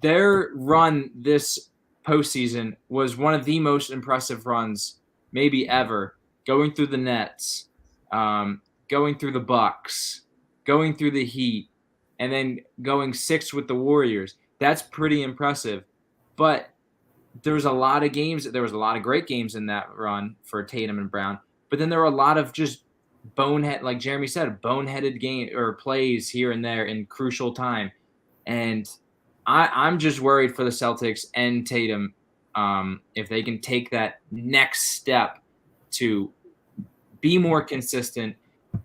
Speaker 1: Their run this postseason was one of the most impressive runs maybe ever. Going through the Nets, going through the Bucks, going through the Heat, and then going 6 with the Warriors. That's pretty impressive. but there was a lot of games. There was a lot of great games in that run for Tatum and Brown. But then there were a lot of just bonehead, like Jeremy said, boneheaded game or plays here and there in crucial time. And I'm just worried for the Celtics and Tatum if they can take that next step to be more consistent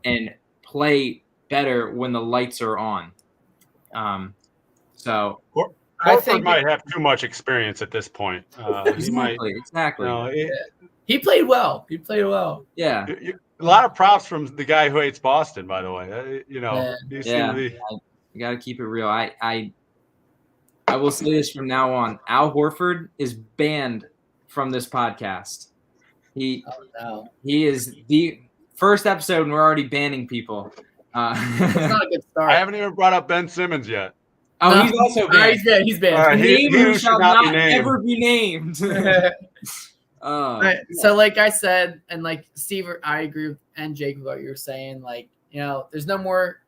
Speaker 1: and play better when the lights are on. So
Speaker 3: Horford might have too much experience at this point.
Speaker 1: Exactly.
Speaker 2: He played well.
Speaker 1: Yeah.
Speaker 3: A lot of props from the guy who hates Boston, by the way. You
Speaker 1: got to keep it real. I will say this from now on. Al Horford is banned from this podcast. He is the first episode, and we're already banning people.
Speaker 2: That's not a good start.
Speaker 3: I haven't even brought up Ben Simmons yet.
Speaker 1: Oh, he's also banned.
Speaker 2: He's banned.
Speaker 3: He
Speaker 1: Name shall not ever be named.
Speaker 2: So, like I said, and like Steve, I agree with, and Jake, with what you were saying. Like, there's no more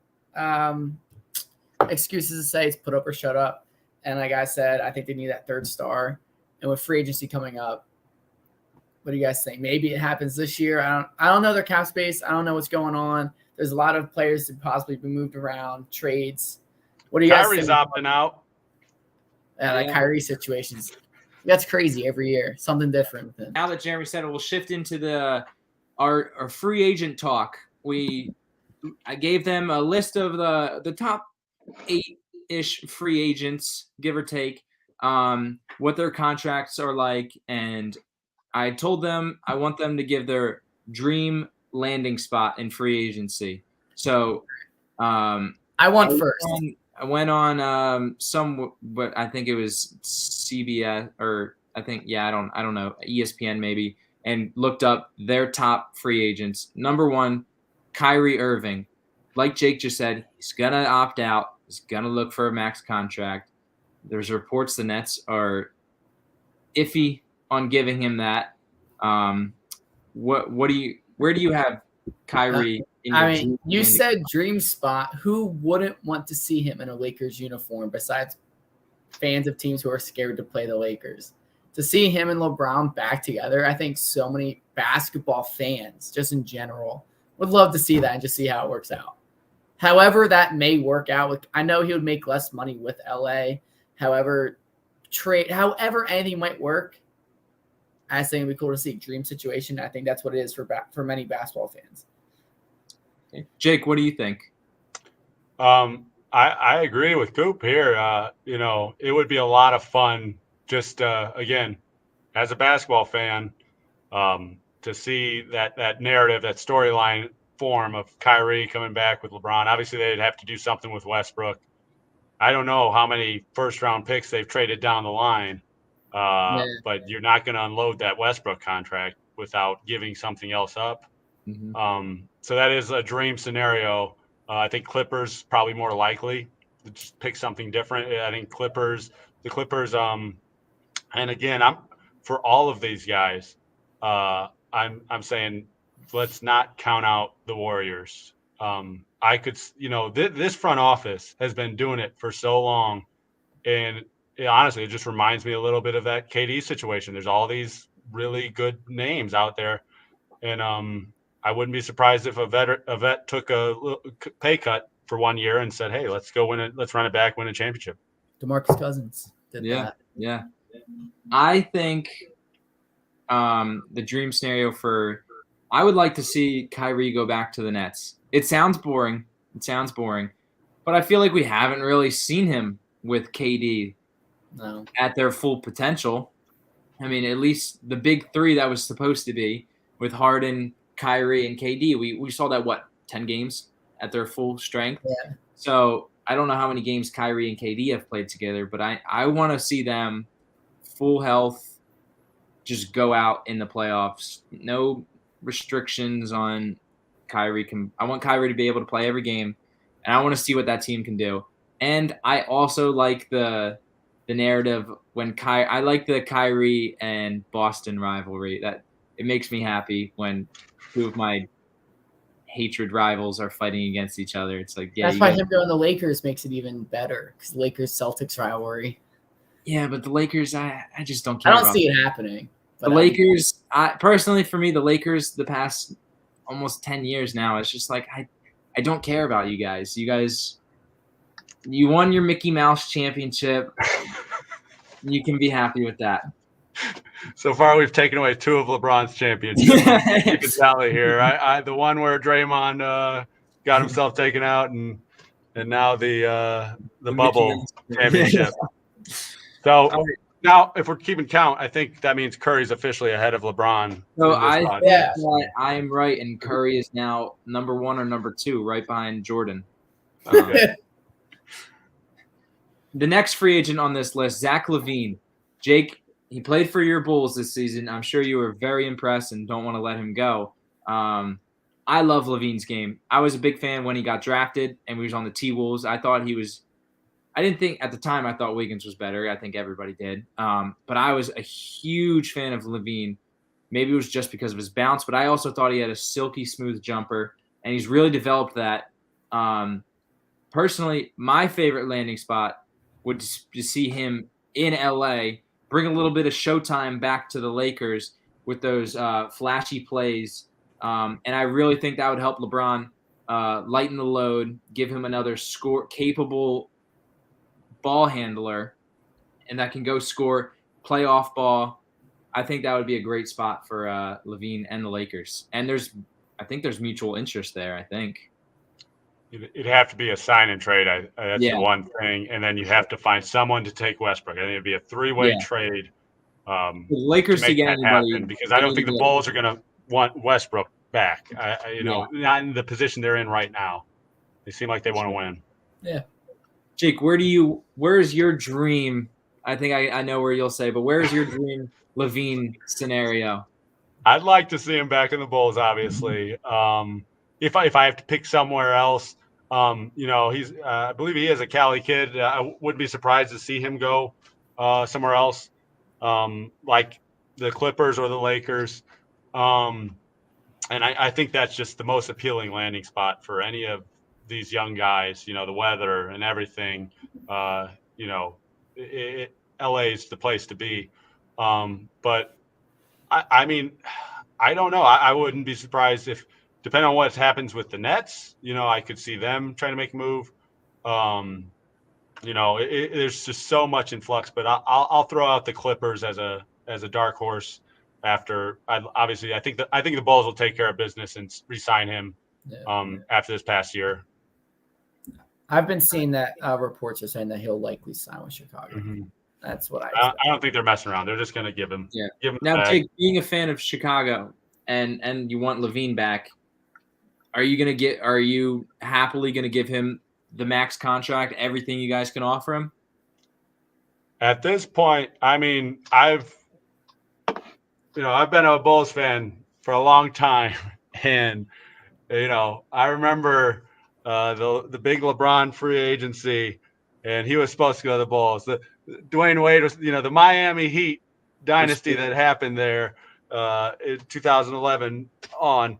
Speaker 2: excuses to say it's put up or shut up. And like I said, I think they need that third star. And with free agency coming up, what do you guys think? Maybe it happens this year. I don't know their cap space. I don't know what's going on. There's a lot of players that possibly be moved around, trades. What do you guys think?
Speaker 3: Kyrie's opting out.
Speaker 2: Kyrie situations. That's crazy every year. Something different.
Speaker 1: Now that Jeremy said it, we'll shift into our free agent talk. I gave them a list of the top 8-ish free agents, give or take, what their contracts are like, and I told them I want them to give their dream landing spot in free agency. So
Speaker 2: I went first.
Speaker 1: I went on but I think it was CBS or I don't know, ESPN maybe, and looked up their top free agents. Number 1, Kyrie Irving. Like Jake just said, he's gonna opt out. He's gonna look for a max contract. There's reports the Nets are iffy on giving him that. Where do you have Kyrie?
Speaker 2: You said dream spot. Who wouldn't want to see him in a Lakers uniform besides fans of teams who are scared to play the Lakers? To see him and LeBron back together, I think so many basketball fans, just in general, would love to see that and just see how it works out. However, that may work out. I know he would make less money with LA. However, anything might work. I think it'd be cool to see dream situation. I think that's what it is for many basketball fans.
Speaker 1: Okay. Jake, what do you think?
Speaker 3: I agree with Coop here. It would be a lot of fun just, again, as a basketball fan, to see that narrative, that storyline form of Kyrie coming back with LeBron. Obviously, they'd have to do something with Westbrook. I don't know how many first-round picks they've traded down the line, but you're not going to unload that Westbrook contract without giving something else up. Mm-hmm. So that is a dream scenario. I think Clippers probably more likely to just pick something different. I think the Clippers, and again, I'm for all of these guys. I'm saying let's not count out the Warriors. I could, this front office has been doing it for so long, and honestly, it just reminds me a little bit of that KD situation. There's all these really good names out there, and I wouldn't be surprised if a vet took a pay cut for 1 year and said, "Hey, let's go win it. Let's run it back, win a championship."
Speaker 2: DeMarcus Cousins did that.
Speaker 1: Yeah. I think the dream scenario I would like to see Kyrie go back to the Nets. It sounds boring, but I feel like we haven't really seen him with KD at their full potential. I mean, at least the big three that was supposed to be with Harden, Kyrie, and KD. We saw that, 10 games at their full strength?
Speaker 2: Yeah.
Speaker 1: So I don't know how many games Kyrie and KD have played together, but I want to see them full health, just go out in the playoffs. No restrictions on Kyrie. I want Kyrie to be able to play every game, and I want to see what that team can do. And I also like the narrative when I like the Kyrie and Boston rivalry. That it makes me happy when two of my hatred rivals are fighting against each other. It's like,
Speaker 2: that's why him going to the Lakers makes it even better, because Lakers Celtics rivalry.
Speaker 1: Yeah, but the Lakers, I just don't
Speaker 2: I
Speaker 1: care
Speaker 2: don't
Speaker 1: about
Speaker 2: see it happening.
Speaker 1: the
Speaker 2: But
Speaker 1: Lakers. Personally, for me, the Lakers, the past almost 10 years now, it's just like I don't care about you guys. You guys, you won your Mickey Mouse championship. You can be happy with that.
Speaker 3: So far, we've taken away 2 of LeBron's championships. Keep it tally here. The one where Draymond got himself taken out, and now the
Speaker 1: The Mickey
Speaker 3: bubble
Speaker 1: Mouse
Speaker 3: championship.
Speaker 1: All
Speaker 3: So
Speaker 1: right.
Speaker 3: now, if we're keeping count, I think that means Curry's officially ahead of LeBron.
Speaker 1: So
Speaker 3: in this
Speaker 1: I think
Speaker 3: podcast.
Speaker 2: Yeah.
Speaker 1: that I am right, and Curry is now number 1 or number 2, right behind Jordan.
Speaker 3: Okay.
Speaker 1: The next free agent on this list, Zach LaVine. Jake, he played for your Bulls this season. I'm sure you were very impressed and don't want to let him go. I love LaVine's game. I was a big fan when he got drafted and we was on the T-Wolves. I didn't think at the time I thought Wiggins was better. I think everybody did. But I was a huge fan of LaVine. Maybe it was just because of his bounce, but I also thought he had a silky smooth jumper, and he's really developed that. Personally, my favorite landing spot would to see him in LA, bring a little bit of showtime back to the Lakers with those flashy plays. And I really think that would help LeBron lighten the load, give him another capable ball handler, and that can go score playoff ball. I think that would be a great spot for LaVine and the Lakers. And I think there's mutual interest there, I think.
Speaker 3: It'd have to be a sign and trade. That's
Speaker 1: Yeah.
Speaker 3: the one thing, and then you have to find someone to take Westbrook. I think it'd be a 3-way
Speaker 1: Yeah.
Speaker 3: trade
Speaker 1: The Lakers
Speaker 3: to make
Speaker 1: get
Speaker 3: that
Speaker 1: anybody
Speaker 3: happen, because I don't think the Bulls are going to want Westbrook back. Not in the position they're in right now. They seem like they want to win.
Speaker 2: Yeah.
Speaker 1: Jake, where's your dream? I think I know where you'll say, but where's your dream LaVine scenario?
Speaker 3: I'd like to see him back in the Bulls, obviously. If I have to pick somewhere else, he's I believe he is a Cali kid. I wouldn't be surprised to see him go somewhere else, like the Clippers or the Lakers. And I think that's just the most appealing landing spot for any of these young guys. The weather and everything. LA is the place to be. But I mean, I don't know. I wouldn't be surprised if, depending on what happens with the Nets, I could see them trying to make a move. There's just so much in flux. But I'll throw out the Clippers as a dark horse. After I think the Bulls will take care of business and re-sign him after this past year.
Speaker 2: I've been seeing that reports are saying that he'll likely sign with Chicago.
Speaker 3: Mm-hmm.
Speaker 2: That's what
Speaker 3: I don't think they're messing around. They're just going to give him.
Speaker 1: Yeah.
Speaker 3: Give him
Speaker 1: Now, Jake, being a fan of Chicago and you want LaVine back, are you happily going to give him the max contract, everything you guys can offer him?
Speaker 3: At this point, I mean, I've been a Bulls fan for a long time, and I remember the big LeBron free agency, and he was supposed to go to the Bulls. The Dwayne Wade was, the Miami Heat dynasty that happened there in 2011 on.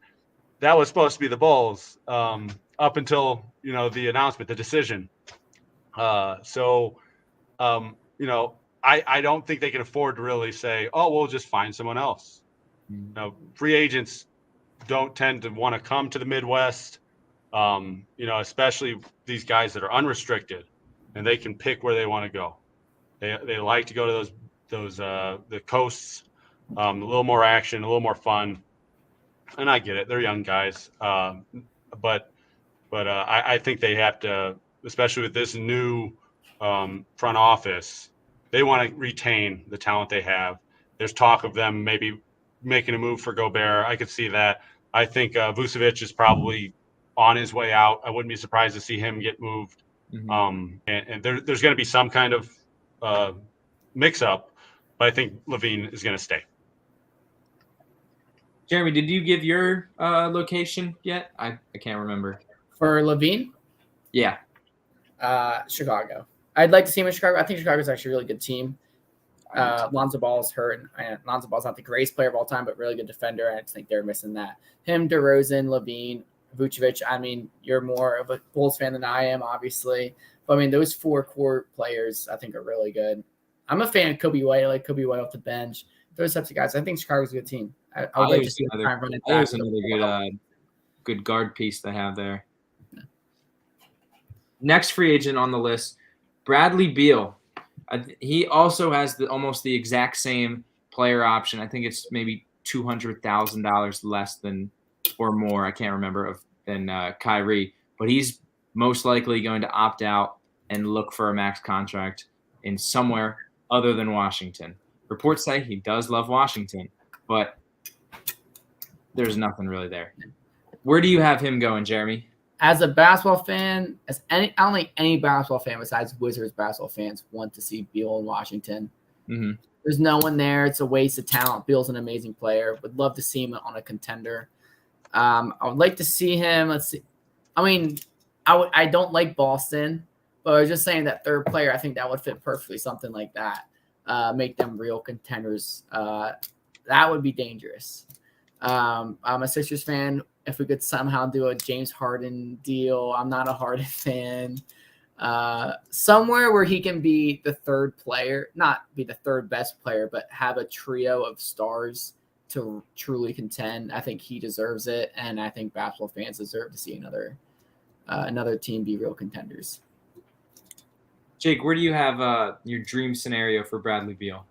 Speaker 3: That was supposed to be the Bulls up until the announcement, the decision. I don't think they can afford to really say, oh, we'll just find someone else. Free agents don't tend to want to come to the Midwest, especially these guys that are unrestricted and they can pick where they want to go. They like to go to the coasts, a little more action, a little more fun. And I get it; they're young guys, but I think they have to, especially with this new front office, they want to retain the talent they have. There's talk of them maybe making a move for Gobert. I could see that. I think Vucevic is probably on his way out. I wouldn't be surprised to see him get moved. Mm-hmm. And there's going to be some kind of mix-up, but I think LaVine is going to stay.
Speaker 1: Jeremy, did you give your location yet? I can't remember.
Speaker 2: For LaVine?
Speaker 1: Yeah.
Speaker 2: Chicago. I'd like to see him in Chicago. I think Chicago's actually a really good team. Lonzo Ball's hurt. And Lonzo Ball's not the greatest player of all time, but really good defender. I just think they're missing that. Him, DeRozan, LaVine, Vucevic. I mean, you're more of a Bulls fan than I am, obviously. But, I mean, those 4 core players I think are really good. I'm a fan of Kobe White. I like Kobe White off the bench. Those types of guys. I think Chicago's a good team. I would like to see them try and run it back.
Speaker 1: Another good guard piece they have there. Yeah. Next free agent on the list, Bradley Beal. He also has almost the exact same player option. I think it's maybe $200,000 less than or more. I can't remember than Kyrie, but he's most likely going to opt out and look for a max contract in somewhere other than Washington. Reports say he does love Washington, but there's nothing really there. Where do you have him going, Jeremy?
Speaker 2: As a basketball fan, I don't think any basketball fan besides Wizards basketball fans want to see Beal in Washington.
Speaker 1: Mm-hmm.
Speaker 2: There's no one there. It's a waste of talent. Beal's an amazing player. Would love to see him on a contender. I would like to see him. Let's see. I mean, I don't like Boston, but I was just saying that third player, I think that would fit perfectly, something like that. Make them real contenders. That would be dangerous. I'm a Sixers fan. If we could somehow do a James Harden deal, I'm not a Harden fan. Somewhere where he can be the third player, not be the third best player, but have a trio of stars to truly contend. I think he deserves it, and I think basketball fans deserve to see another team be real contenders.
Speaker 1: Jake, where do you have your dream scenario for Bradley Beal?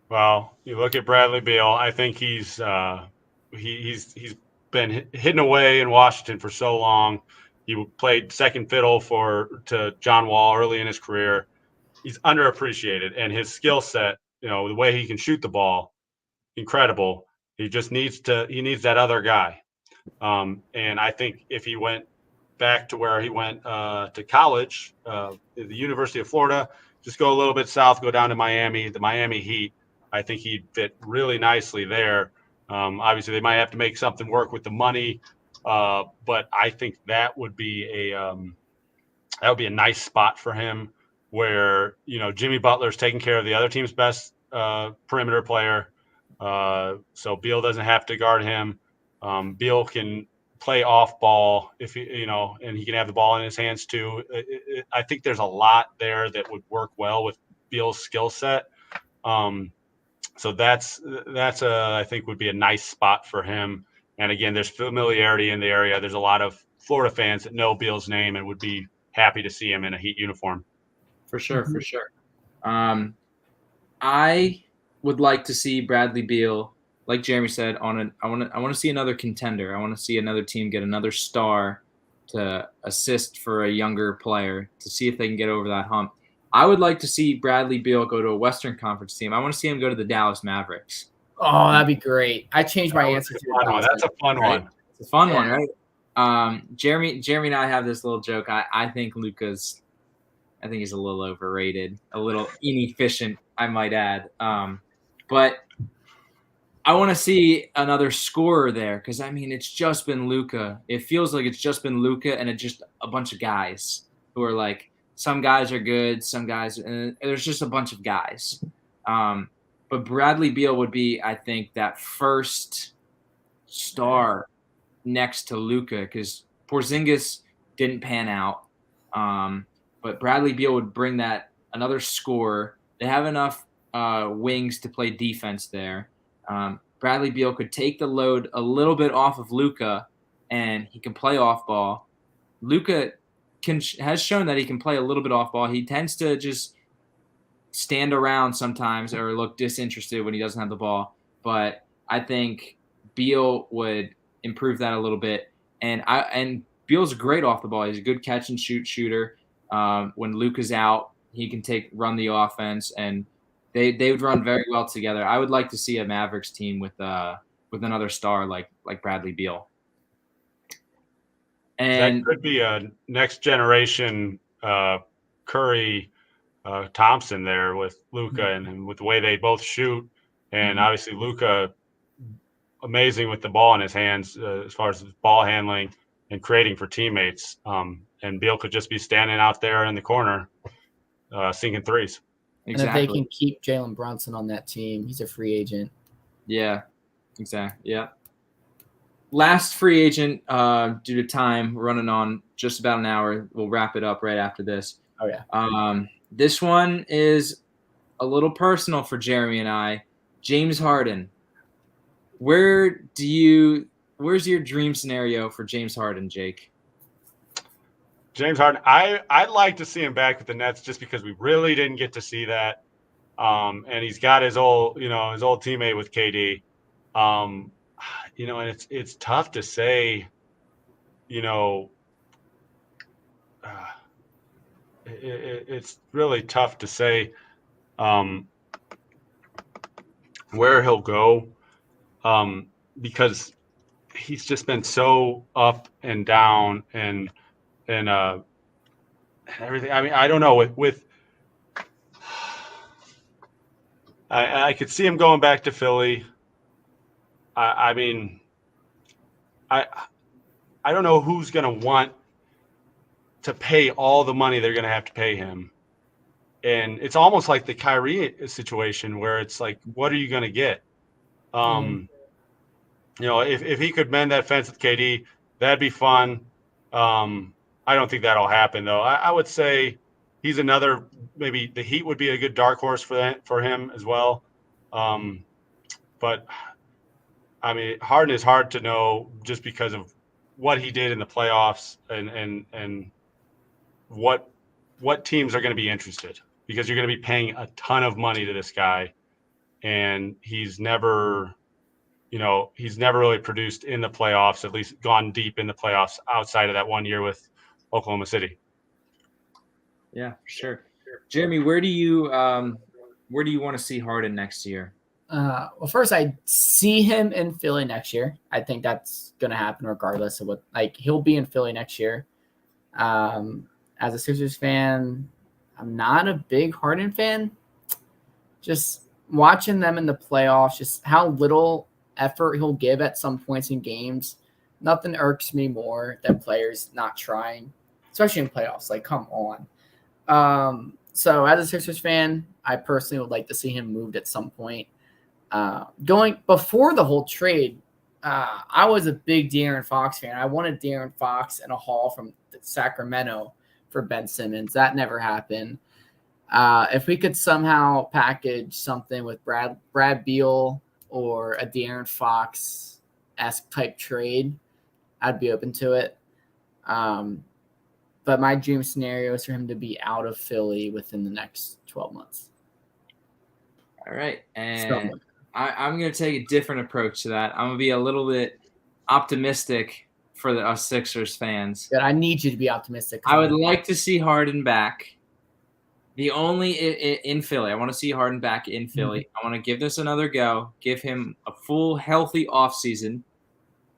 Speaker 3: Well, you look at Bradley Beal. I think he's been hidden away in Washington for so long. He played second fiddle to John Wall early in his career. He's underappreciated, and his skill set, the way he can shoot the ball, incredible. He just needs that other guy. And I think if he went back to where he went to college, the University of Florida, just go a little bit south, go down to Miami, the Miami Heat, I think he'd fit really nicely there. Obviously, they might have to make something work with the money, but I think that would be a nice spot for him, where Jimmy Butler's taking care of the other team's best perimeter player, so Beal doesn't have to guard him. Beal can play off ball and he can have the ball in his hands too. I think there's a lot there that would work well with Beal's skill set. So that's I think would be a nice spot for him. And again, there's familiarity in the area. There's a lot of Florida fans that know Beal's name and would be happy to see him in a Heat uniform.
Speaker 1: For sure, for sure. I would like to see Bradley Beal, like Jeremy said, I want to see another contender. I want to see another team get another star to assist for a younger player to see if they can get over that hump. I would like to see Bradley Beal go to a Western Conference team. I want to see him go to the Dallas Mavericks.
Speaker 2: Oh, that'd be great. I changed my answer to
Speaker 3: that. That's a fun one.
Speaker 1: It's a fun one, right? Jeremy and I have this little joke. I think he's a little overrated, a little inefficient, I might add. But I want to see another scorer there because, it's just been Luka. It feels like it's just been Luka and it's just a bunch of guys who are like, some guys are good, some guys, and there's just a bunch of guys. But Bradley Beal would be, I think, that first star next to Luka because Porzingis didn't pan out. But Bradley Beal would bring that another scorer. They have enough wings to play defense there. Bradley Beal could take the load a little bit off of Luka, and he can play off ball. Luka has shown that he can play a little bit off ball. He tends to just stand around sometimes or look disinterested when he doesn't have the ball. But I think Beal would improve that a little bit. And Beal's great off the ball. He's a good catch and shoot shooter. When Luka's out, he can run the offense, and they would run very well together. I would like to see a Mavericks team with another star like Bradley Beal. And
Speaker 3: that could be a next generation Curry Thompson there with Luka and with the way they both shoot. And obviously Luka, amazing with the ball in his hands as far as ball handling and creating for teammates. And Beal could just be standing out there in the corner sinking threes.
Speaker 1: Exactly.
Speaker 2: And if they can keep Jalen Brunson on that team, he's a free agent.
Speaker 1: Yeah, exactly. Yeah. Last free agent, due to time, we're running on just about an hour. We'll wrap it up right after this.
Speaker 2: Oh, yeah.
Speaker 1: This one is a little personal for Jeremy and I. James Harden. Where's your dream scenario for James Harden, Jake?
Speaker 3: James Harden, I'd like to see him back with the Nets just because we really didn't get to see that. And he's got his old teammate with KD. And it's tough to say, it's really tough to say where he'll go because he's just been so up and down and everything. I mean, I don't know I could see him going back to Philly. I mean, I don't know who's going to want to pay all the money they're going to have to pay him. And it's almost like the Kyrie situation where it's like, what are you going to get? If he could mend that fence with KD, that'd be fun. I don't think that'll happen, though. I would say he's another – maybe the Heat would be a good dark horse for him as well. But, I mean, Harden is hard to know just because of what he did in the playoffs and what teams are going to be interested, because you're going to be paying a ton of money to this guy, and he's never really produced in the playoffs, at least gone deep in the playoffs outside of that 1 year with Oklahoma City.
Speaker 1: Yeah, for sure. Jeremy, where do you want to see Harden next year?
Speaker 2: Well, first, I see him in Philly next year. I think that's going to happen regardless of he'll be in Philly next year. As a Sixers fan, I'm not a big Harden fan. Just watching them in the playoffs, just how little effort he'll give at some points in games. Nothing irks me more than players not trying, especially in playoffs. Like, come on. So as a Sixers fan, I personally would like to see him moved at some point. Going before the whole trade, I was a big De'Aaron Fox fan. I wanted De'Aaron Fox and a haul from Sacramento for Ben Simmons. That never happened. If we could somehow package something with Brad Beal or a De'Aaron Fox-esque type trade, I'd be open to it. But my dream scenario is for him to be out of Philly within the next 12 months.
Speaker 1: All right. And I'm going to take a different approach to that. I'm going to be a little bit optimistic for us Sixers fans.
Speaker 2: But I need you to be optimistic.
Speaker 1: I would like to see Harden back. The only in Philly. I want to see Harden back in Philly. Mm-hmm. I want to give this another go. Give him a full, healthy offseason.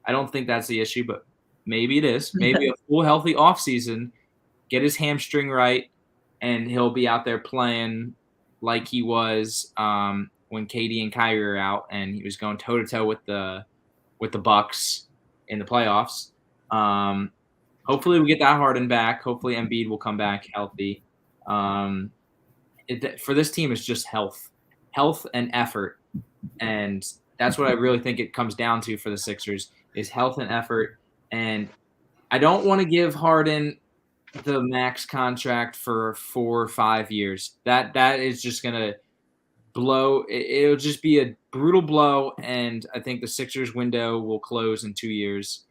Speaker 1: I don't think that's the issue, but maybe it is. Maybe a full, healthy offseason. Get his hamstring right, and he'll be out there playing like he was when KD and Kyrie were out, and he was going toe-to-toe with the Bucks in the playoffs. Hopefully we get that Harden back. Hopefully Embiid will come back healthy. For this team, it's just health and effort, and that's what I really think it comes down to for the Sixers is health and effort. And I don't want to give Harden the max contract for 4 or 5 years. That is just gonna blow. It'll just be a brutal blow, and I think the Sixers window will close in 2 years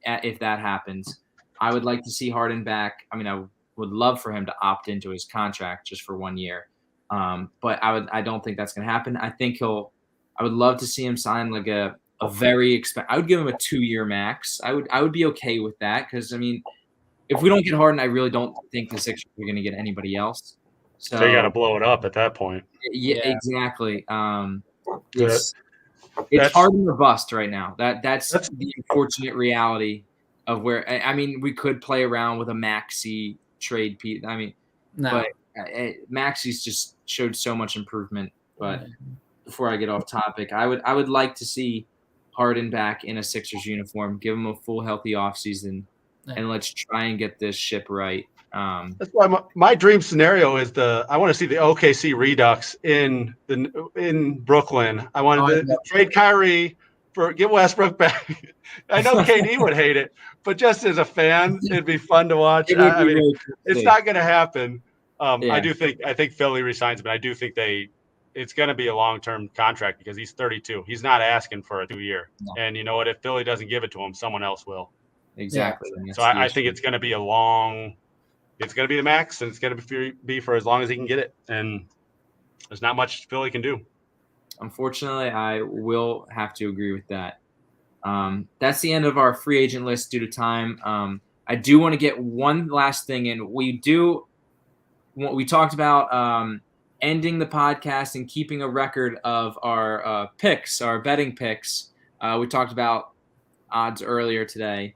Speaker 1: if that happens. I would like to see Harden back. I mean, I would love for him to opt into his contract just for 1 year. But I don't think that's going to happen. I would love to see him sign like a very expensive. I would give him a 2-year max. I would be okay with that. Cause I mean, if we don't get Harden, I really don't think the Sixers are going to get anybody else. So
Speaker 3: they got to blow it up at that point.
Speaker 1: Yeah. Exactly. It's Harden or bust right now. That's the unfortunate reality of where, I mean, we could play around with a Maxey trade. But Maxey's just showed so much improvement. But before I get off topic, I would like to see Harden back in a Sixers uniform, give him a full healthy offseason, and let's try and get this ship right.
Speaker 3: That's why my dream scenario is I want to see the OKC Redux in Brooklyn. I wanted to trade Kyrie get Westbrook back. I know KD would hate it, but just as a fan, it'd be fun to watch. I mean, it's not going to happen. I think Philly resigns, but I do think they it's going to be a long-term contract because he's 32. He's not asking for a 2-year.
Speaker 1: No.
Speaker 3: And you know what? If Philly doesn't give it to him, someone else will.
Speaker 1: Exactly.
Speaker 3: So I think it's going to be it's going to be the max, and it's going to be for as long as he can get it. And there's not much Philly can do.
Speaker 1: Unfortunately, I will have to agree with that. That's the end of our free agent list due to time. I do want to get one last thing in. We talked about ending the podcast and keeping a record of our picks, our betting picks. We talked about odds earlier today.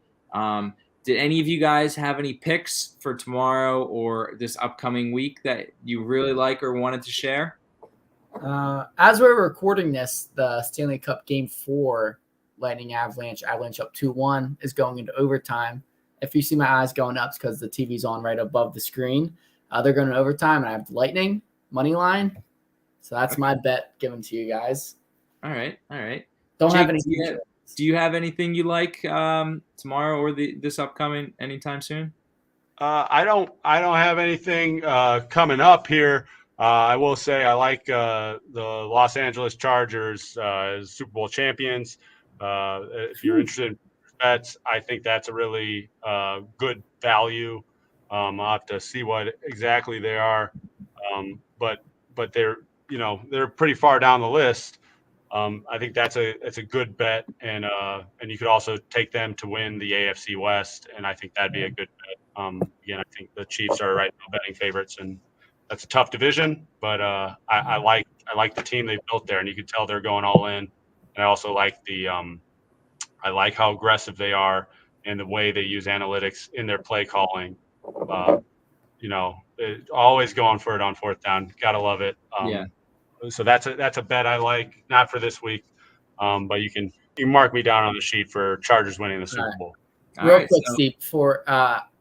Speaker 1: Did any of you guys have any picks for tomorrow or this upcoming week that you really like or wanted to share?
Speaker 2: As we're recording this, the Stanley Cup Game 4, Lightning Avalanche up 2-1 is going into overtime. If you see my eyes going up, it's because the TV's on right above the screen. They're going to overtime, and I have Lightning money line. So that's my bet given to you guys.
Speaker 1: All right.
Speaker 2: Don't
Speaker 1: Jake,
Speaker 2: have any.
Speaker 1: Do you have anything you like tomorrow or this upcoming anytime soon?
Speaker 3: I don't have anything coming up here. I will say I like the Los Angeles Chargers as Super Bowl champions. If you're interested in bets, I think that's a really good value. I'll have to see what exactly they are, but they're pretty far down the list. I think it's a good bet, and you could also take them to win the AFC West, and I think that'd be a good bet. Again, I think the Chiefs are right now betting favorites, and that's a tough division, but I like the team they built there, and you can tell they're going all in. And I also like I like how aggressive they are and the way they use analytics in their play calling. Always going for it on fourth down. Gotta love it. So that's a bet I like, not for this week, but you can mark me down on the sheet for Chargers winning the Super Bowl.
Speaker 2: Real quick, Steve, before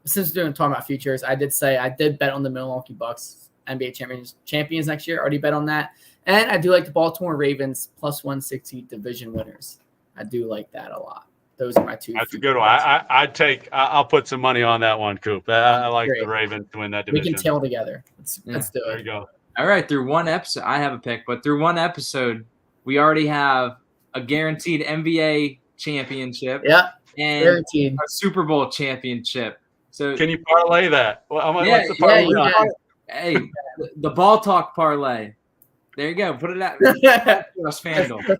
Speaker 2: since we're talking about futures, I did bet on the Milwaukee Bucks NBA champions next year. Already bet on that, and I do like the Baltimore Ravens plus 160 division winners. I do like that a lot. Those are my two.
Speaker 3: That's a good one. I'll put some money on that one, Coop. I like the Ravens to win that division.
Speaker 2: We can tail together. Let's do it.
Speaker 3: There you go.
Speaker 1: All right, through one episode, I have a pick, but through one episode, we already have a guaranteed NBA championship.
Speaker 2: Yeah,
Speaker 1: and
Speaker 2: guaranteed
Speaker 1: a Super Bowl championship. So
Speaker 3: can you parlay that? Well, what's the parlay?
Speaker 1: Hey, the ball talk parlay. There you go. Put it out.
Speaker 2: Let's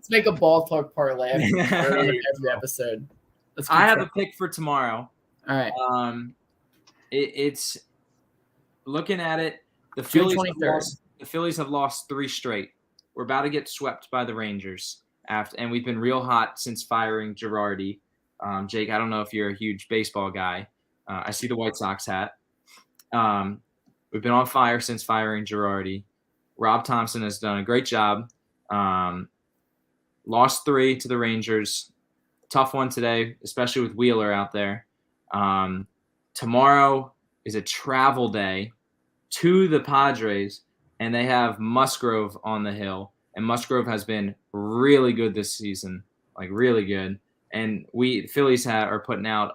Speaker 2: make a ball talk parlay every episode.
Speaker 1: I have a pick for tomorrow.
Speaker 2: All right.
Speaker 1: It's looking at it. The Phillies have lost 3 straight. We're about to get swept by the Rangers and we've been real hot since firing Girardi. Jake, I don't know if you're a huge baseball guy. I see the White Sox hat. We've been on fire since firing Girardi. Rob Thompson has done a great job. Lost 3 to the Rangers. Tough one today, especially with Wheeler out there. Tomorrow is a travel day to the Padres, and they have Musgrove on the hill. And Musgrove has been really good this season, like really good. And Phillies are putting out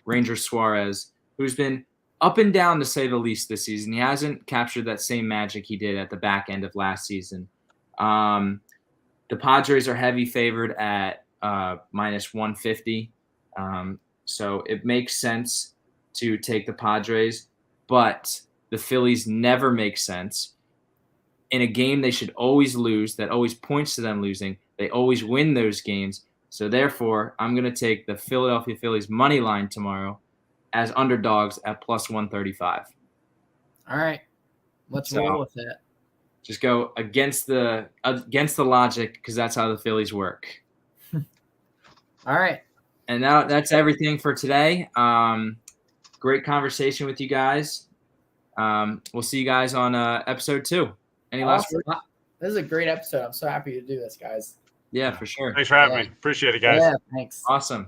Speaker 1: Ranger Suarez, who's been up and down to say the least this season. He hasn't captured that same magic he did at the back end of last season. The Padres are heavy favored at minus 150. So it makes sense to take the Padres, but the Phillies never make sense. In a game they should always lose, that always points to them losing. They always win those games. So therefore, I'm going to take the Philadelphia Phillies money line tomorrow as underdogs at plus 135.
Speaker 2: All right. Let's roll with that.
Speaker 1: Just go against the logic, because that's how the Phillies work.
Speaker 2: All right.
Speaker 1: And now that's everything for today. Great conversation with you guys. We'll see you guys on episode 2. Any last words?
Speaker 2: This is a great episode. I'm so happy to do this, guys.
Speaker 1: Yeah, for sure.
Speaker 3: Thanks for having me. Appreciate it, guys.
Speaker 2: Yeah, thanks.
Speaker 1: Awesome.